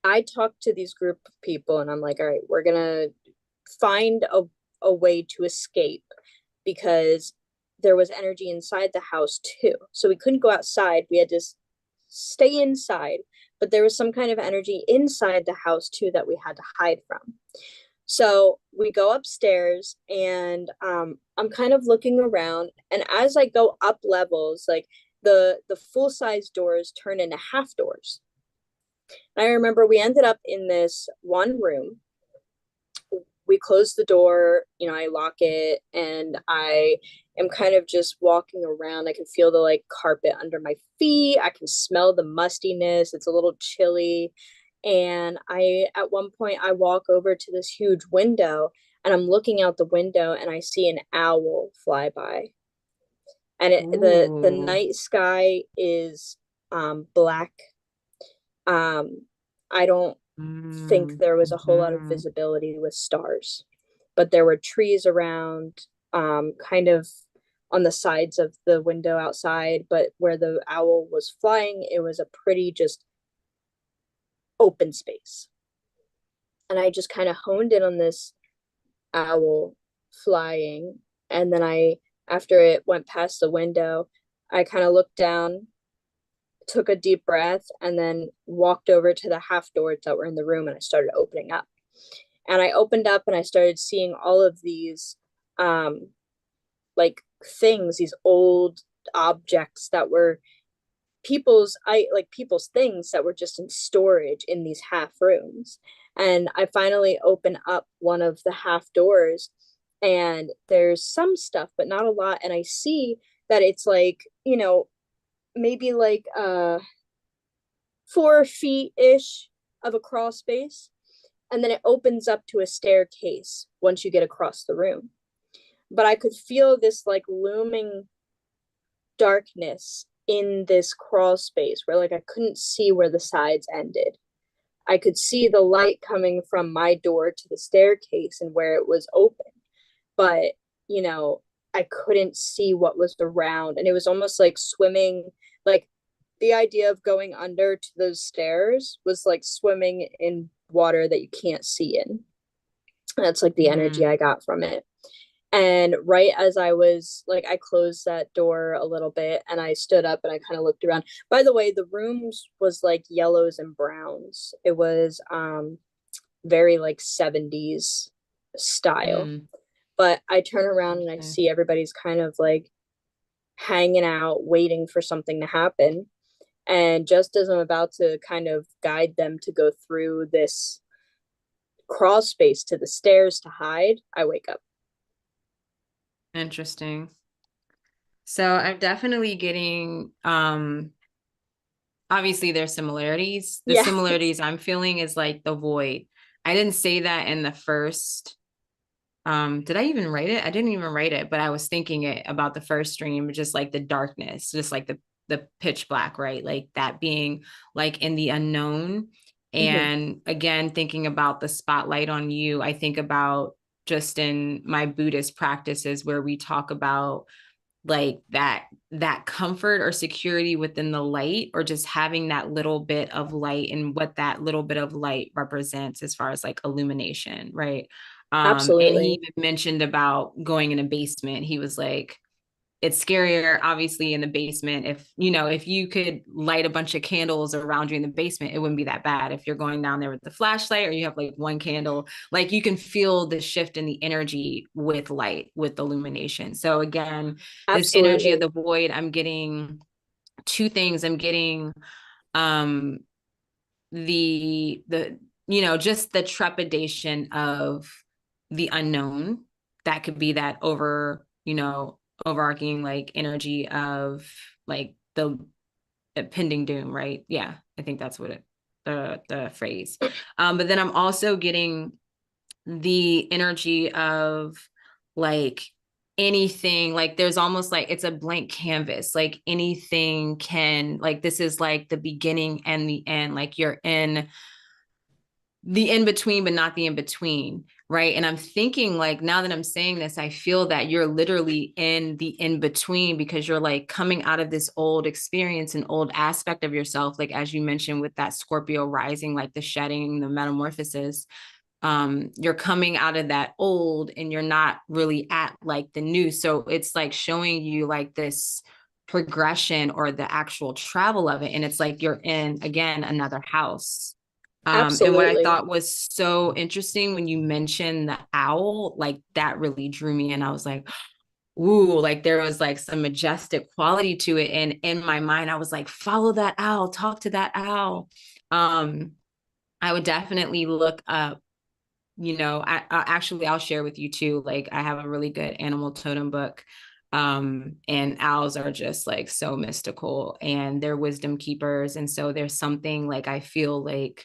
I talked to these group of people and I'm like, all right, we're gonna find a way to escape because there was energy inside the house too. So we couldn't go outside. We had to stay inside, but there was some kind of energy inside the house too that we had to hide from. So we go upstairs and I'm kind of looking around, and as I go up levels, like the full size doors turn into half doors. I remember we ended up in this one room. We close the door, I lock it, and I am kind of just walking around. I can feel the like carpet under my feet. I can smell the mustiness. It's a little chilly. And at one point, I walk over to this huge window and I'm looking out the window and I see an owl fly by. And the Ooh. night sky is black. I don't think there was a whole lot of Mm-hmm. visibility with stars, but there were trees around, kind of on the sides of the window outside. But where the owl was flying, it was a pretty just open space. And I just kind of honed in on this owl flying. And then after it went past the window, I kind of looked down, took a deep breath, and then walked over to the half doors that were in the room and I started opening up. And I opened up and I started seeing all of these um like things, these old objects that were people's things that were just in storage in these half rooms. And I finally open up one of the half doors, and there's some stuff but not a lot, and I see that it's like, maybe like 4 feet ish of a crawl space, and then it opens up to a staircase once you get across the room. But I could feel this like looming darkness in this crawl space where like I couldn't see where the sides ended. I could see the light coming from my door to the staircase and where it was open, but you know, I couldn't see what was around, and it was almost like swimming. Like the idea of going under to those stairs was like swimming in water that you can't see in. That's like the energy I got from it. And right as I was like, I closed that door a little bit and I stood up and I kind of looked around. By the way, the rooms was like yellows and browns. It was very like 70s style. Mm. But I turn around and I see everybody's kind of like hanging out, waiting for something to happen. And just as I'm about to kind of guide them to go through this crawl space to the stairs to hide, I wake up. Interesting. So I'm definitely getting obviously there's similarities. The Yeah. similarities I'm feeling is like the void. I didn't say that in the first did I even write it? I didn't even write it, but I was thinking it about the first stream, just like the darkness, just like the pitch black, right? Like that being like in the unknown. Mm-hmm. And again, thinking about the spotlight on you, I think about just in my Buddhist practices where we talk about like that comfort or security within the light, or just having that little bit of light and what that little bit of light represents as far as like illumination, right? And he Absolutely. even mentioned about going in a basement. He was like, it's scarier obviously in the basement. If you could light a bunch of candles around you in the basement, it wouldn't be that bad. If you're going down there with the flashlight or you have like one candle, like you can feel the shift in the energy with light, with illumination. So again, this energy of Absolutely. the void, I'm getting two things. I'm getting um the just the trepidation of the unknown. That could be that overarching like energy of like the impending doom, right? Yeah, I think that's what the phrase. But then I'm also getting the energy of like anything, like there's almost like it's a blank canvas, like anything can, like this is like the beginning and the end, like you're in the in between, but not the in between. Right. And I'm thinking like now that I'm saying this, I feel that you're literally in the in between because you're like coming out of this old experience and old aspect of yourself. Like, as you mentioned, with that Scorpio rising, like the shedding, the metamorphosis, you're coming out of that old and you're not really at like the new. So it's like showing you like this progression or the actual travel of it. And it's like you're in, again, another house. And what I Absolutely. thought was so interesting when you mentioned the owl, like that really drew me in. I was like, ooh, like there was like some majestic quality to it. And in my mind, I was like, follow that owl, talk to that owl. Um, I would definitely look up, I'll share with you too. Like I have a really good animal totem book. And owls are just like so mystical and they're wisdom keepers. And so there's something like I feel like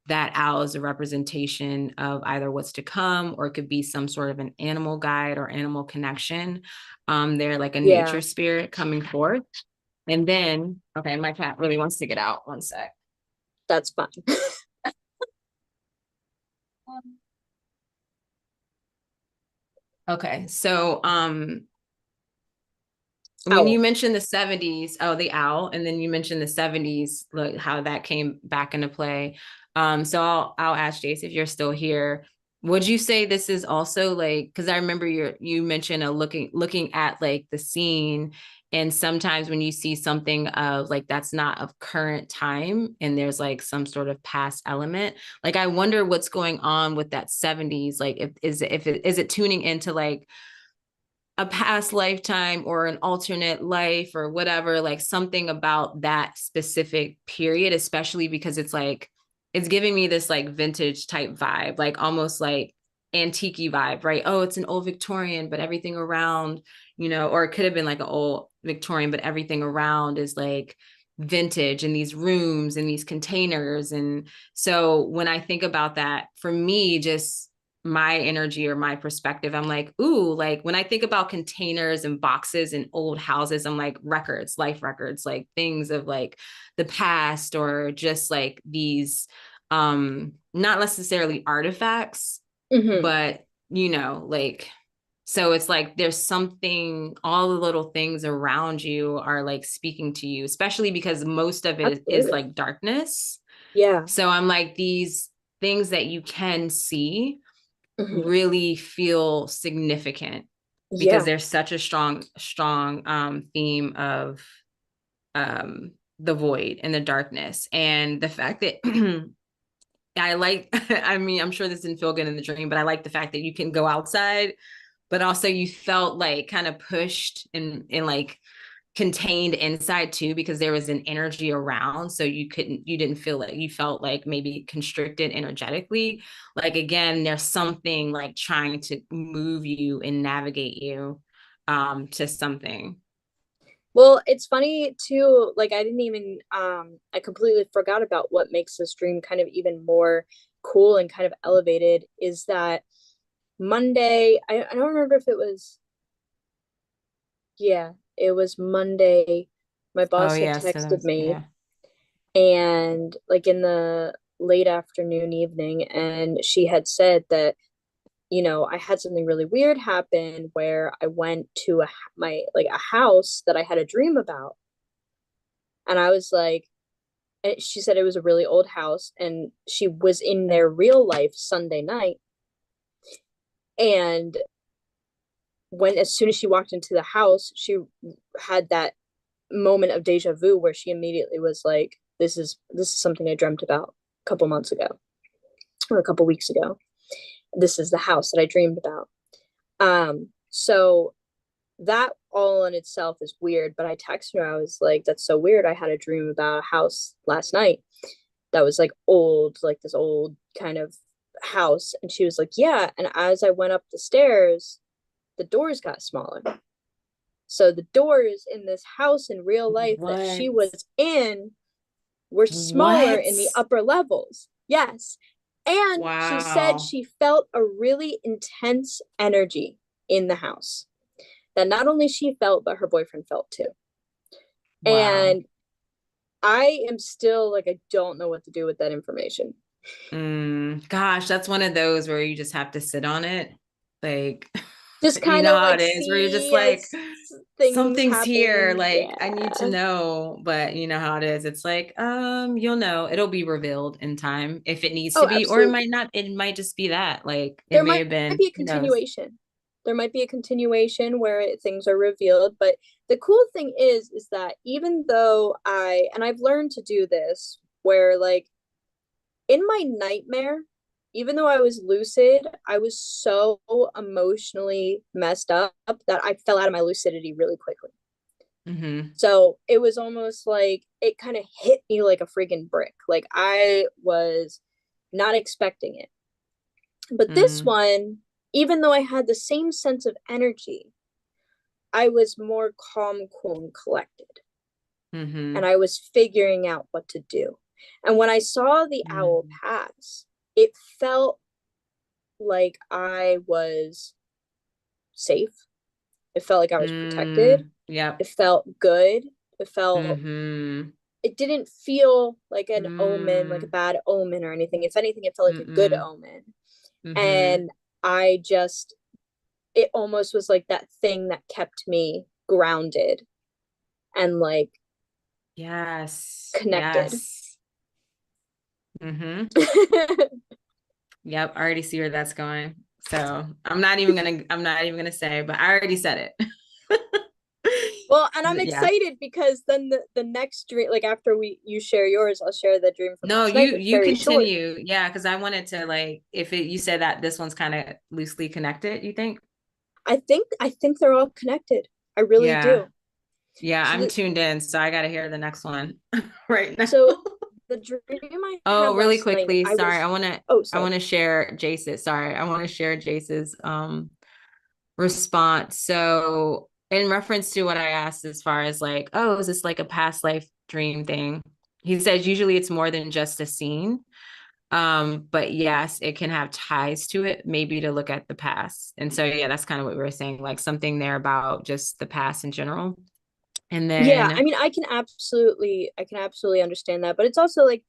that owl is a representation of either what's to come, or it could be some sort of an animal guide or animal connection. They're like a Yeah, nature spirit coming forth. And then, okay, my cat really wants to get out. One sec. that's fine. Okay, so when you Owl. mentioned the 70s, oh, the owl, and then you mentioned the 70s, like how that came back into play. So I'll ask Jace if you're still here. Would you say this is also like, because I remember you mentioned a looking at like the scene, and sometimes when you see something of like that's not of current time and there's like some sort of past element, like I wonder what's going on with that 70s. Like if is it tuning into like a past lifetime or an alternate life or whatever, like something about that specific period, especially because it's like, it's giving me this like vintage type vibe, like almost like antique vibe, right? Oh, it's an old Victorian, but everything around, or it could have been like an old Victorian, but everything around is like vintage in these rooms and these containers. And so when I think about that, for me, just my energy or my perspective, I'm like, ooh, like when I think about containers and boxes and old houses, I'm like records, life records, like things of like the past, or just like these not necessarily artifacts, Mm-hmm. but like, so it's like there's something, all the little things around you are like speaking to you, especially because most of it is Absolutely. like darkness. Yeah. So I'm like, these things that you can see Mm-hmm. really feel significant because Yeah. there's such a strong theme of the void and the darkness, and the fact that I like I mean, I'm sure this didn't feel good in the dream, but I like the fact that you can go outside, but also you felt like kind of pushed and like contained inside too, because there was an energy around, so you didn't feel like, you felt like maybe constricted energetically, like again there's something like trying to move you and navigate you to something. Well, it's funny too, like I didn't even I completely forgot about what makes this dream kind of even more cool and kind of elevated is that Monday, I don't remember if it was, yeah, it was Monday. My Oh boss had yeah, so that texted was, me yeah. and like in the late afternoon evening, and she had said that, I had something really weird happen where I went to my like a house that I had a dream about. And I was like, and she said it was a really old house and she was in their real life Sunday night. And as soon as she walked into the house, she had that moment of deja vu where she immediately was like, this is something I dreamt about a couple months ago or a couple weeks ago. This is the house that I dreamed about. So that all in itself is weird, but I texted her, I was like, that's so weird. I had a dream about a house last night that was like old, like this old kind of house. And she was like, yeah. And as I went up the stairs, the doors got smaller. So the doors in this house in real life that she What? was in were smaller What? in the upper levels. Yes. And she said Wow. she felt a really intense energy in the house that not only she felt, but her boyfriend felt too. Wow. And I am still like, I don't know what to do with that information. Gosh, that's one of those where you just have to sit on it. Like, Just you kind know of how like it is, where you're just see like, as things something's here. happen. Like, I need to Yeah. know, but you know how it is. It's like, you'll know. It'll be revealed in time if it needs to Oh, be, or it might absolutely. not. It might just be that. Like, it There may might have been, be a who knows? continuation. There might be a continuation where things are revealed. But the cool thing is that even though and I've learned to do this, where like in my nightmare, even though I was lucid, I was so emotionally messed up that I fell out of my lucidity really quickly. Mm-hmm. So it was almost like it kind of hit me like a freaking brick. Like I was not expecting it. But this Mm-hmm. one, even though I had the same sense of energy, I was more calm, cool, and collected. And Mm-hmm. I was figuring out what to do. And when I saw the owl Mm-hmm. pass, it felt like I was safe. It felt like I was protected. Yep. It felt good. It felt, Mm-hmm. it didn't feel like an omen, like a Mm-hmm. bad omen or anything. If anything, it felt like a good Mm-hmm. omen. Mm-hmm. And I just, it almost was like that thing that kept me grounded and like Yes. connected. Yes. Mm-hmm. Yep, I already see where that's going. So I'm not even gonna say, but I already said it. Well, and I'm Yeah. excited because then the next dream, like after you share yours, I'll share the dream from No, last night. It's you very short. continue. Yeah, because I wanted to like, if it, you said that this one's kind of loosely connected, you think? I think they're all connected. I really Yeah. do. Yeah, So I'm the tuned in, so I got to hear the next one right now. so the dream I Oh, had really last night, quickly, I sorry. was I sorry. want to share Jace's. Sorry. I want to share Jace's response. So, in reference to what I asked as far as like, oh, is this like a past life dream thing? He says usually it's more than just a scene. But yes, it can have ties to it, maybe to look at the past. And so yeah, that's kind of what we were saying, like something there about just the past in general. And Yeah, I then mean, I can absolutely understand that, but it's also like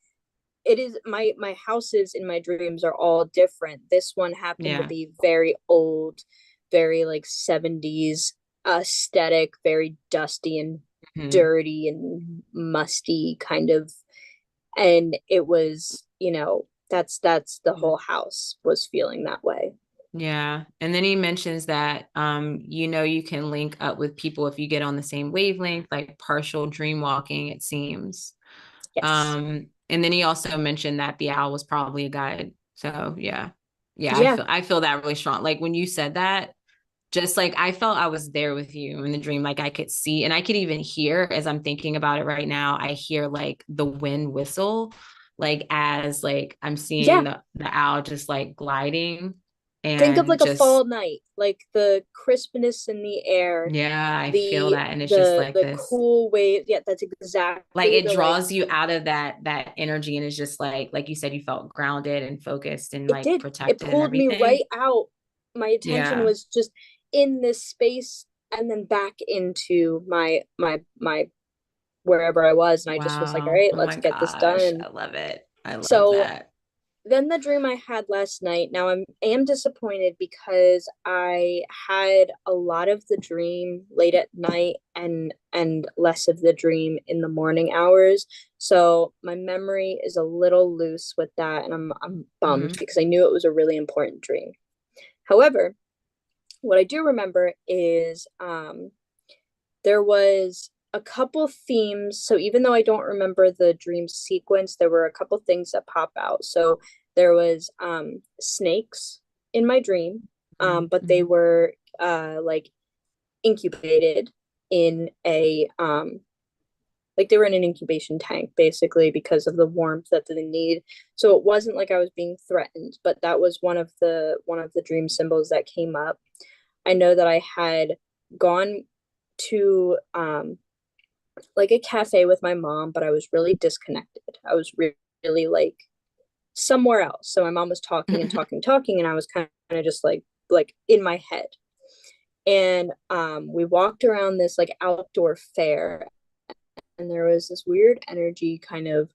it is my houses in my dreams are all different. This one happened to yeah. be very old, very like 70s aesthetic, very dusty and Mhm. dirty and musty kind of, and it was, that's the whole house was feeling that way. Yeah. And then he mentions that you can link up with people if you get on the same wavelength, like partial dream walking, it seems. Yes. And then he also mentioned that the owl was probably a guide. So yeah. Yeah, Yeah. I feel that really strong. Like when you said that, just like I felt I was there with you in the dream. Like I could see and I could even hear as I'm thinking about it right now, I hear like the wind whistle, like as like I'm seeing Yeah. the owl just like gliding Think of and like a just fall night, like the crispness in the air, yeah, I feel the that. And it's just the like the this, cool wave. Yeah, that's like exactly it the like draws you out of that energy and it's just like you said, you felt grounded and focused and it like did. It protected and pulled me everything. right out. My attention Yeah. was just in this space and then back into my wherever I was, and I just was like, all Wow. right, Oh let's my get this done. gosh. And I love it. I love so that. then the dream I had last night, now I am disappointed because I had a lot of the dream late at night and less of the dream in the morning hours. So my memory is a little loose with that, and I'm bummed Hmm. because I knew it was a really important dream. However, what I do remember is there was a couple themes. So even though I don't remember the dream sequence, there were a couple things that pop out. So there was snakes in my dream, but they Hmm. were like incubated in a like they were in an incubation tank basically because of the warmth that they need. So it wasn't like I was being threatened, but that was one of the dream symbols that came up. I know that I had gone to like a cafe with my mom, but I was really disconnected. I was really like somewhere else. So my mom was talking and talking, talking, and I was kind of just like in my head. And we walked around this like outdoor fair, and there was this weird energy kind of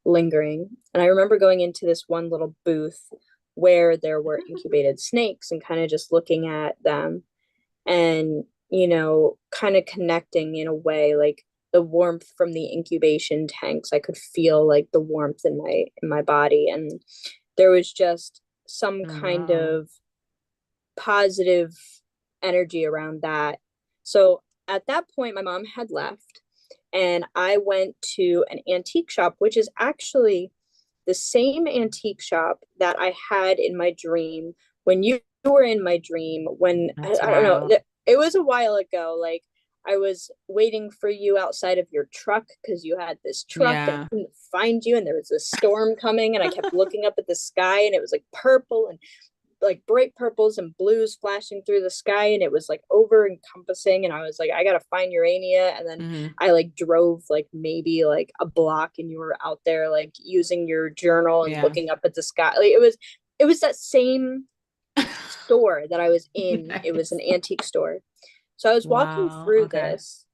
lingering. And I remember going into this one little booth where there were incubated snakes and kind of just looking at them and kind of connecting in a way, like the warmth from the incubation tanks. I could feel like the warmth in my body, and there was just some Oh, kind wow. of positive energy around that. So at that point my mom had left, and I went to an antique shop, which is actually the same antique shop that I had in my dream when you were in my dream. When That's I don't know, wild. it was a while ago. Like I was waiting for you outside of your truck because you had this truck and I Yeah. couldn't find you, and there was a storm coming, and I kept looking up at the sky, and it was like purple and like bright purples and blues flashing through the sky, and it was like over encompassing, and I was like, I gotta find Urania. And then Hmm. I like drove like maybe like a block, and you were out there like using your journal and Yeah. looking up at the sky. Like it was that same store that I was in. It was an Nice. antique store. So I was walking Wow. through Okay. this.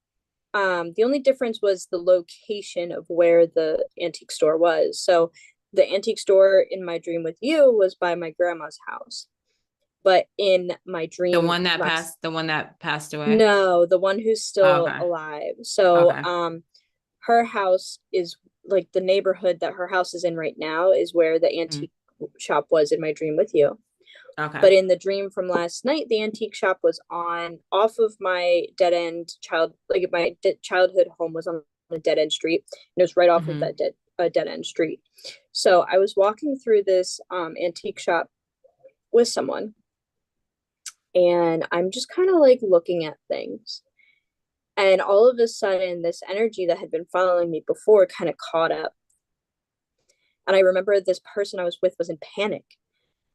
The only difference was the location of where the antique store was. So the antique store in my dream with you was by my grandma's house, but in my dream last The one that passed away. no, the one who's Oh, still okay. alive. So Okay. her house is like the neighborhood that her house is in right now is where the Mm. antique shop was in my dream with you. Okay. But in the dream from last night, the antique shop was on off of my dead end like my childhood home was on a dead end street, and it was right off of Hmm. that dead end street. So I was walking through this antique shop with someone, and I'm just kind of like looking at things. And all of a sudden, this energy that had been following me before kind of caught up. And I remember this person I was with was in panic.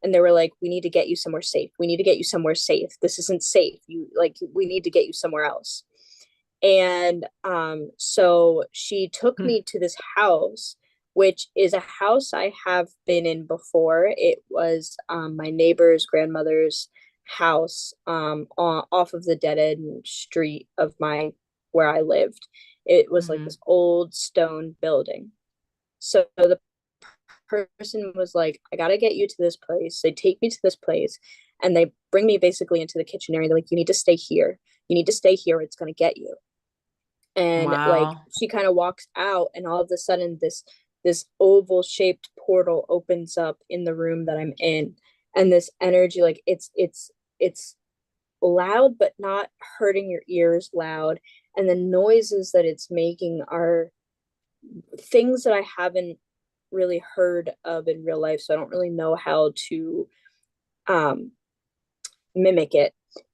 And they were like, we need to get you somewhere safe. We need to get you somewhere safe. This isn't safe. We need to get you somewhere else. And so she took me to this house, which is a house I have been in before. It was my neighbor's grandmother's house off of the dead end street of my where I lived. It was like Mm-hmm. this old stone building. So the person was like, I gotta get you to this place. They take me to this place and they bring me basically into the kitchen area. They're like, you need to stay here. You need to stay here. It's gonna get you. And like Wow. she kind of walks out and all of a sudden this oval shaped portal opens up in the room that I'm in. And this energy, like it's loud but not hurting your ears loud. And the noises that it's making are things that I haven't really heard of in real life, so I don't really know how to um mimic it.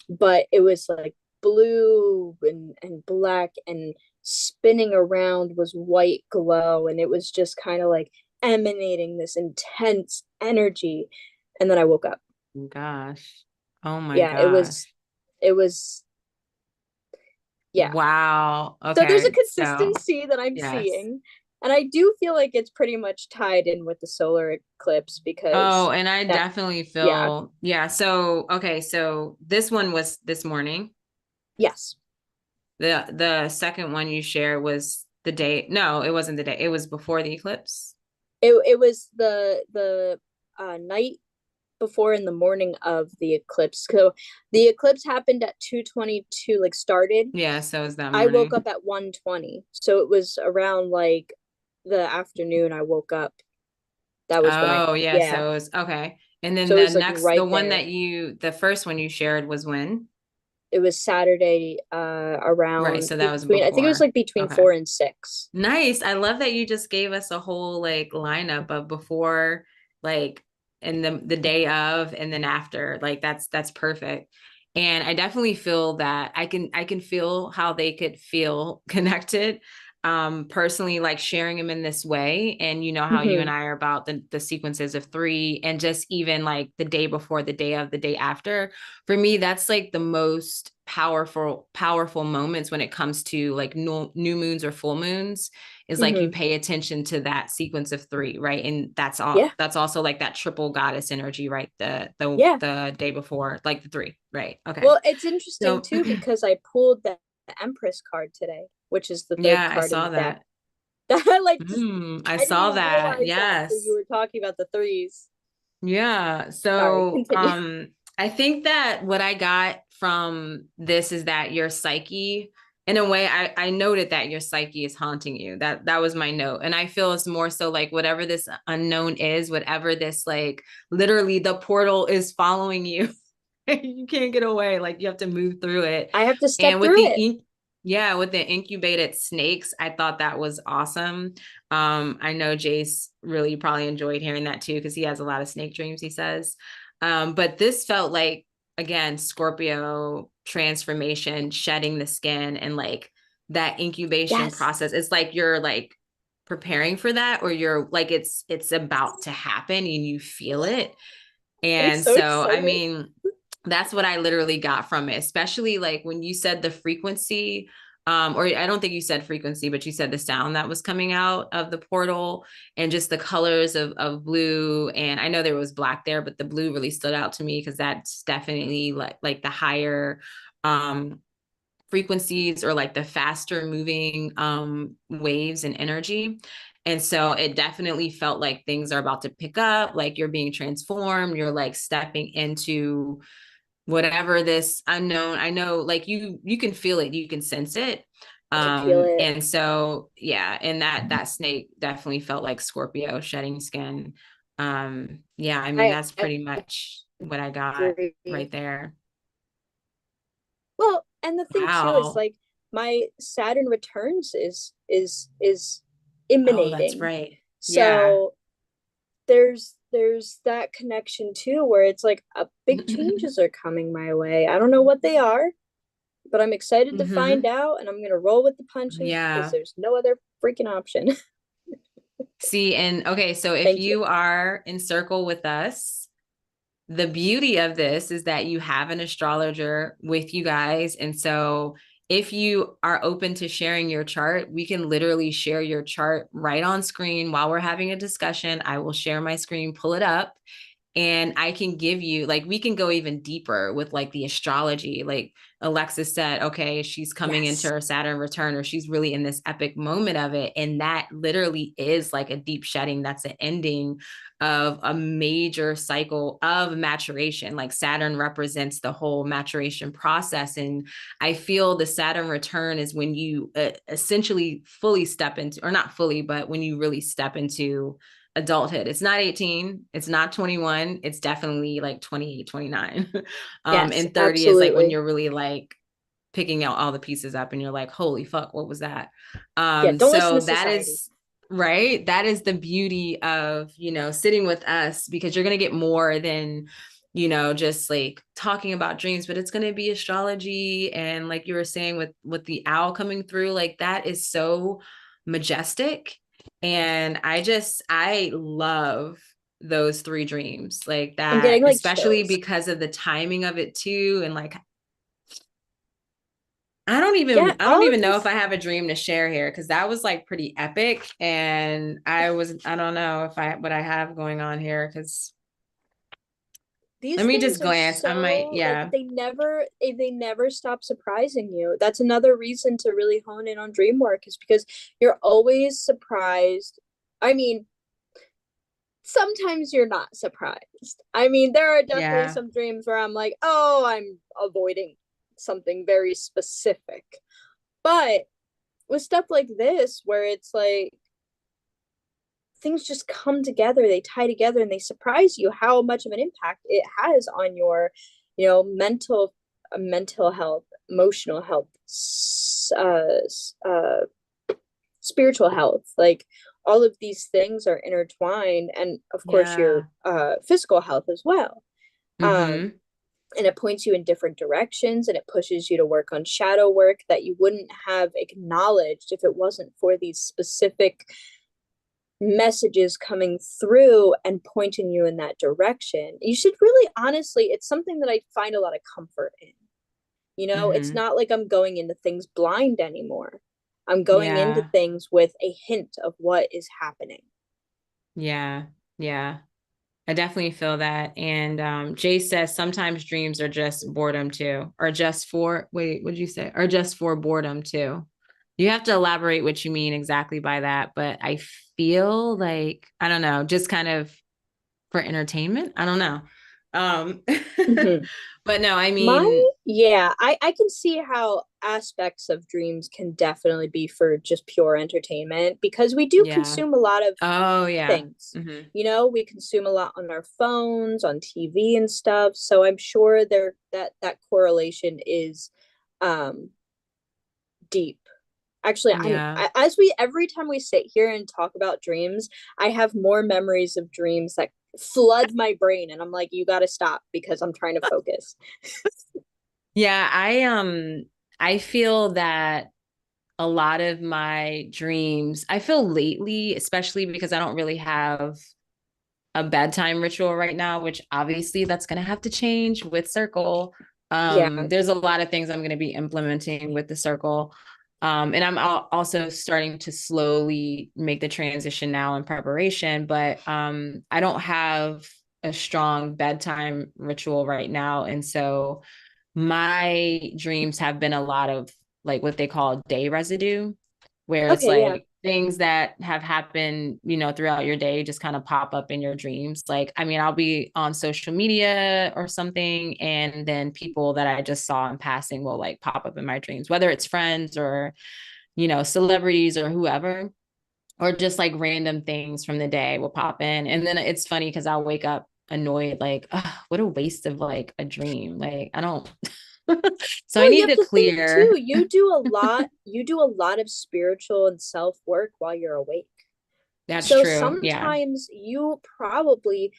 But it was like blue and black, and spinning around was white glow, and it was just kind of like emanating this intense energy. And then I woke up. Gosh. Oh my Yeah, gosh. it was yeah. Wow. So there's a Okay. So, consistency that I'm yes. seeing. And I do feel like it's pretty much tied in with the solar eclipse Oh, because and I that, definitely yeah, feel, yeah. So, okay. So this one was this morning. yes. The second one you share was the day. No, it wasn't the day. It was before the eclipse. It was the night before in the morning of the eclipse. So the eclipse happened at 2:22, like started. Yeah. So it was that I woke morning. up at 1:20. So it was around like the afternoon I woke up. That was when I, Oh, yeah. yeah. So it was okay. And then So it the was like next, the right one there. that the first one you shared was when? It was Saturday Right. around So that was between, I think it was before. like between Okay. 4 and 6. Nice. I love that you just gave us a whole like lineup of before, like, and the day of and then after. Like that's perfect. And I definitely feel that I can feel how they could feel connected. Personally, like sharing them in this way. And you know how you and Mm-hmm. I are about the sequences of three, and just even like the day before, the day of, the day after. For me, that's like the most powerful moments when it comes to like new moons or full moons, is like you Mm-hmm. pay attention to that sequence of three, right? And Yeah. that's also like that triple goddess energy, right? Yeah. The day before, like the three, right? Okay. Well, it's interesting So too because I pulled the Empress card today, which is the third yeah, I card in saw the deck. that. That I like just I I didn't saw even that. realize that until you Yes. were talking about the threes. Yeah. Sorry, So, continue. I think that what I got from this is that your psyche, in a way, I noted that your psyche is haunting you. That was my note. And I feel it's more so like whatever this unknown is, whatever this like literally the portal is following you. You can't get away. Like you have to move through it. I have to And step with through it. yeah, with the incubated snakes, I thought that was awesome. I know Jace really probably enjoyed hearing that too, because he has a lot of snake dreams, he says. But this felt like, again, Scorpio transformation, shedding the skin, and like that incubation Yes. process. It's like you're like preparing for that, or you're like it's about to happen and you feel it. I'm And so so, I excited. mean, that's what I literally got from it, especially like when you said the frequency. Or I don't think you said frequency, but you said the sound that was coming out of the portal, and just the colors of blue. And I know there was black there, but the blue really stood out to me because that's definitely like the higher um frequencies, or like the faster moving waves and energy. And so it definitely felt like things are about to pick up, like you're being transformed, you're like stepping into whatever this unknown. I know like you can feel it, you can sense it. I can feel it. And so yeah, and that snake definitely felt like Scorpio shedding skin. Yeah, I mean I that's pretty much what I got agree. right there. Well, and the thing too is Wow. like my Saturn returns is Oh, that's emanating. right. Yeah. So there's that connection too, where it's like big changes are coming my way. I don't know what they are, but I'm excited to find out, and I'm gonna roll with the punches because Yeah. there's no other freaking option. See, and okay, so if Thank you. you are in circle with us, the beauty of this is that you have an astrologer with you guys. And so if you are open to sharing your chart, we can literally share your chart right on screen while we're having a discussion. I will share my screen, pull it up, and I can give you, like, we can go even deeper with like the astrology. Like Alexis said, okay, she's coming into Yes. her Saturn return, or she's really in this epic moment of it. And that literally is like a deep shedding. That's an ending of a major cycle of maturation. Like Saturn represents the whole maturation process. And I feel the Saturn return is when you essentially fully step into, or not fully, but when you really step into adulthood. It's not 18, it's not 21, it's definitely like 28, 29. Yes, And 30 is like when absolutely. you're really like picking out all the pieces up and you're like, holy fuck, what was that? Yeah, don't listen So to that society. is right. That is the beauty of, sitting with us, because you're going to get more than, just like talking about dreams, but it's going to be astrology. And like you were saying with the owl coming through, like that is so majestic. And I love those three dreams like I'm that, getting like especially chills. because of the timing of it too. And like, I don't Yeah, even I don't all of even know if these I have a dream to share here, because that was like pretty epic. And I don't know if I what I have going on here, because let these me just things are glance. I might, so like yeah. they never stop surprising you. That's another reason to really hone in on dream work, is because you're always surprised. I mean, sometimes you're not surprised. I mean, there are definitely Yeah. some dreams where I'm like, oh, I'm avoiding something very specific. But with stuff like this, where it's like things just come together, they tie together, and they surprise you how much of an impact it has on your, mental health, emotional health, spiritual health. Like all of these things are intertwined, and of course your Yeah. physical health as well. Um, Mm-hmm. and it points you in different directions, and it pushes you to work on shadow work that you wouldn't have acknowledged if it wasn't for these specific messages coming through and pointing you in that direction. You should really, honestly, it's something that I find a lot of comfort in. It's Mm-hmm. not like I'm going into things blind anymore. I'm going into Yeah. things with a hint of what is happening. Yeah. Yeah. I definitely feel that. And Jay says sometimes dreams are just boredom too, or just for, wait, what did you say? Or just for boredom too. You have to elaborate what you mean exactly by that. But I feel like, I don't know, just kind of for entertainment. I don't know. Um, Mm-hmm. but no, I My mean, Yeah, I can see how aspects of dreams can definitely be for just pure entertainment, because we do yeah. consume a lot of Oh, yeah. things. Hmm. We consume a lot on our phones, on TV and stuff. So I'm sure that correlation is um deep. Actually, Yeah. as we every time we sit here and talk about dreams, I have more memories of dreams that flood my brain, and I'm like, you got to stop because I'm trying to focus. Yeah. I feel that a lot of my dreams, I feel lately, especially because I don't really have a bedtime ritual right now, which obviously that's going to have to change with Circle. Yeah. There's a lot of things I'm going to be implementing with the Circle. And I'm also starting to slowly make the transition now in preparation, but I don't have a strong bedtime ritual right now. And so my dreams have been a lot of like what they call day residue, where it's Okay, yeah. like things that have happened, throughout your day just kind of pop up in your dreams. Like, I mean, I'll be on social media or something, and then people that I just saw in passing will like pop up in my dreams, whether it's friends or, celebrities or whoever, or just like random things from the day will pop in. And then it's funny because I'll wake up annoyed, like, oh, what a waste of like a dream. Like, I don't. So I Well, you need have to to think clear. too. You do a lot of spiritual and self work while you're awake. That's So true. Yeah. sometimes you probably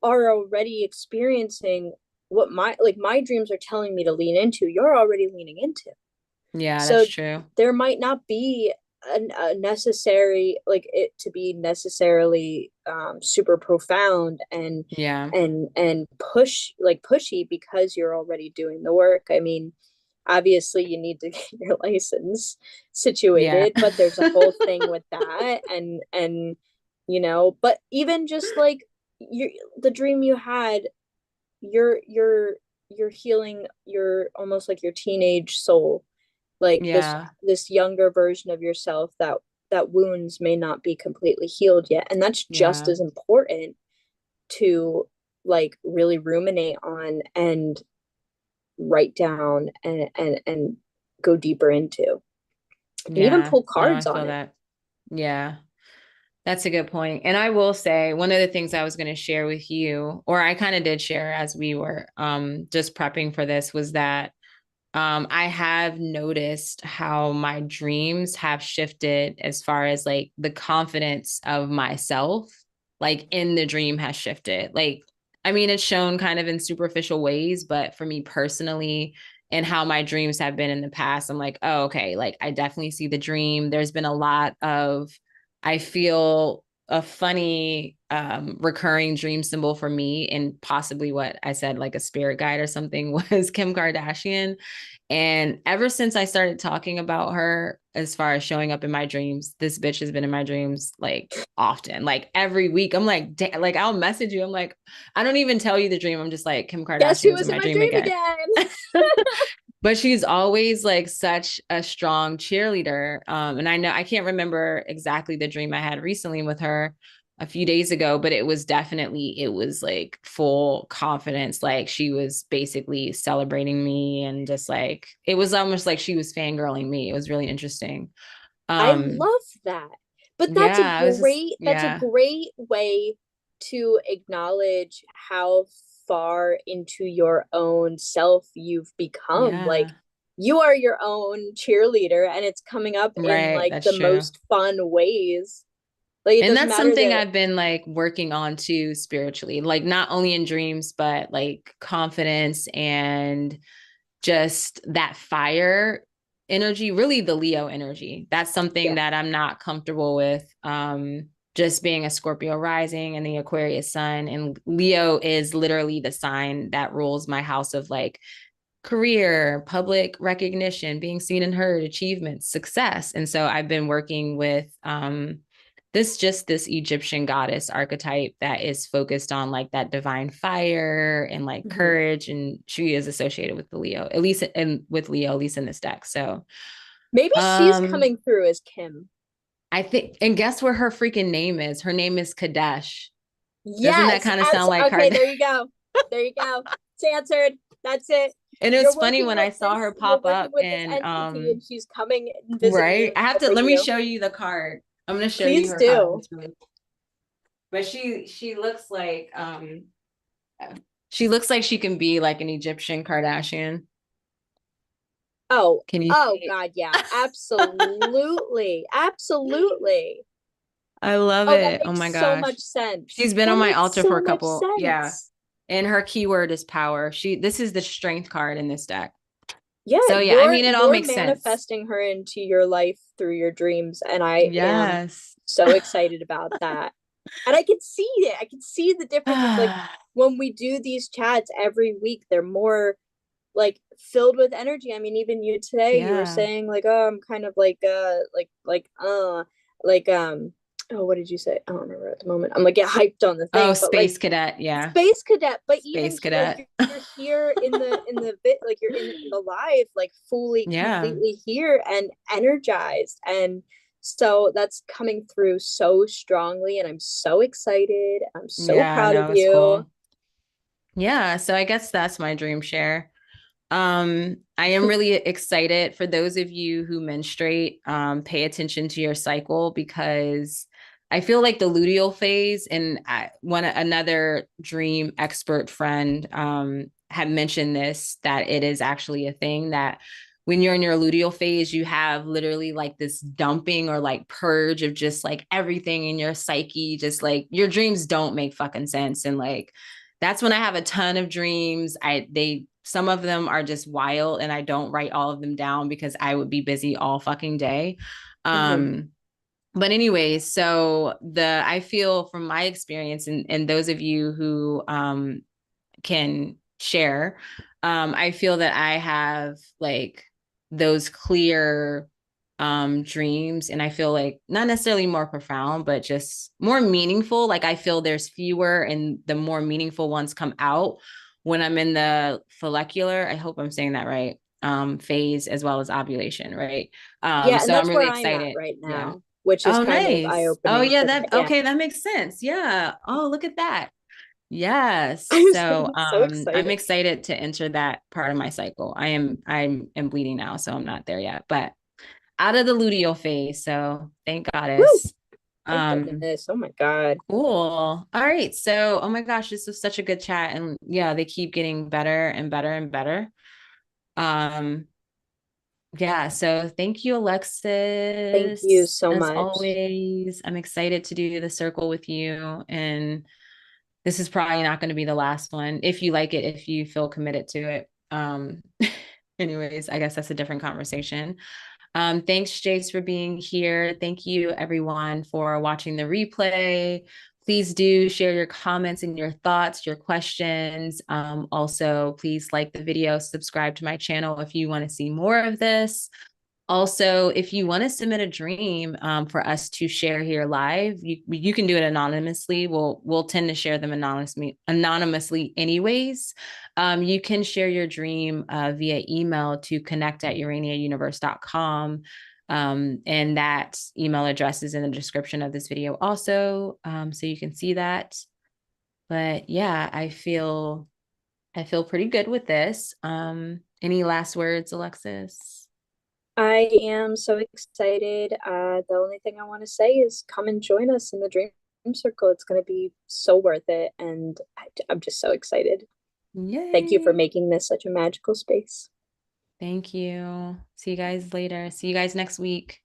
are already experiencing what my dreams are telling me to lean into. You're already leaning into. Yeah, that's So true. there might not be a necessary, like, it to be necessarily super profound Yeah. and pushy, because you're already doing the work. I mean, obviously you need to get your license Yeah. situated, but there's a whole thing with that. And but even just like you the dream you had, you're healing your, almost like your teenage soul, like Yeah. this younger version of yourself that wounds may not be completely healed yet, and that's just Yeah. as important to like really ruminate on and write down and go deeper into, and even Yeah. pull No, I cards on feel it. that. Yeah. That's a good point. And I will say one of the things I was going to share with you, or I kind of did share as we were just prepping for this, was that I have noticed how my dreams have shifted as far as like the confidence of myself, like in the dream has shifted. Like, I mean, it's shown kind of in superficial ways, but for me personally, and how my dreams have been in the past, I'm like, oh, okay, like I definitely see the dream. There's been a lot of, I feel a funny recurring dream symbol for me, and possibly what I said, like a spirit guide or something, was Kim Kardashian. And ever since I started talking about her, as far as showing up in my dreams, this bitch has been in my dreams like often, like every week. I'm like, like I'll message you. I'm like, I don't even tell you the dream. I'm just like, Kim Guess who Kardashian's in was in my my dream dream again. again? But she's always like such a strong cheerleader. And I know I can't remember exactly the dream I had recently with her a few days ago, but it was definitely, it was like full confidence. Like she was basically celebrating me, and just like, it was almost like she was fangirling me. It was really interesting. I Um, love that. But yeah, I was just, that's a yeah, great way to acknowledge how far into your own self you've become. Like, yeah, you are your own cheerleader, and it's coming up in right. like That's the true. most fun ways. Like, it And doesn't that's matter something that. I've been like working on too spiritually, like not only in dreams, but like confidence and just that fire energy, really the Leo energy. That's something Yeah. that I'm not comfortable with. Just being a Scorpio rising and the Aquarius sun. And Leo is literally the sign that rules my house of like career, public recognition, being seen and heard, achievements, success. And so I've been working with this Egyptian goddess archetype that is focused on like that divine fire and like Mhm. courage. And she is associated with the Leo, at least and with Leo, at least in this deck. So Maybe she's um coming through as Kim. I think, and guess where her freaking name is? Her name is Kadesh. Doesn't that Yes. kind of sound like Okay, card? there you go. There you go. It's answered. That's it. And it was funny when I saw her You're pop working up, with this and entity, and she's coming and visiting right. you I have to, over let me you. show you the card. I'm gonna show you Please her card. do. It's really, but she looks like she can be like an Egyptian Kardashian. Oh, Can you oh see? God, yeah. Absolutely. Absolutely. I love Oh, that it. Oh makes my so gosh. much sense. She's been That on my makes altar for so a much couple. Yeah. sense. And her keyword is power. This is the strength card in this deck. Yeah, So yeah, I mean, it all you're makes sense. manifesting her into your life through your dreams, and I am Yes. so excited about that. And I can see it. I can see the difference. It's like when we do these chats every week, they're more like filled with energy. I mean, even you today, you were Yeah. saying like, oh, I'm kind of like oh, what did you say? I don't remember at the moment. I'm like, get hyped on the Oh, thing, but like space cadet. Yeah. space cadet. But even Space like cadet. you're here in the bit, like you're in the live, like fully Yeah. completely here and energized, and so that's coming through so strongly, and I'm so excited. I'm so Yeah, proud of no, it's you. cool. Yeah, so I guess that's my dream share. I am really excited for those of you who menstruate, pay attention to your cycle, because I feel like the luteal phase, and another dream expert friend had mentioned this, that it is actually a thing that when you're in your luteal phase, you have literally like this dumping or like purge of just like everything in your psyche, just like your dreams don't make fucking sense. And like, that's when I have a ton of dreams. Some of them are just wild and I don't write all of them down because I would be busy all fucking day. Mhm. Um, but anyways, so I feel from my experience and those of you who can share. I feel that I have like those clear dreams, and I feel like not necessarily more profound, but just more meaningful. Like I feel there's fewer and the more meaningful ones come out when I'm in the follicular. I hope I'm saying that right. Phase as well as ovulation, right? Yeah, and So I'm that's really where I'm at excited. right Yeah. now, which is Oh, kind of nice. Oh, eye-opening yeah, for me. that Yeah. okay, that makes sense. Yeah. Oh, look at that. Yes. I'm So so I'm excited. excited to enter that part of my cycle. I'm bleeding now, so I'm not there yet, but out of the luteal phase. So thank Woo! goddess. Thank Um goodness. Oh my God. cool. All right. So oh my gosh, this was such a good chat. And yeah, they keep getting better and better and better. Um yeah, so thank you, Thank you Alexis. so As much. always, I'm excited to do the circle with you. And this is probably not going to be the last one if you like it, if you feel committed to it. Anyways, I guess that's a different conversation. Thanks, Jace, for being here. Thank you, everyone, for watching the replay. Please do share your comments and your thoughts, your questions. Also, please like the video, subscribe to my channel if you want to see more of this. Also, if you want to submit a dream for us to share here live, you can do it anonymously. We'll tend to share them anonymously anyways. You can share your dream via email to connect@uraniauniverse.com. And that email address is in the description of this video also. So you can see that. But yeah, I feel pretty good with this. Any last words, Alexis? I am so excited. The only thing I want to say is come and join us in the Dream Circle. It's going to be so worth it. And I'm just so excited. Thank you for Yay. making this such a magical space. Thank you. See you guys later. See you guys next week.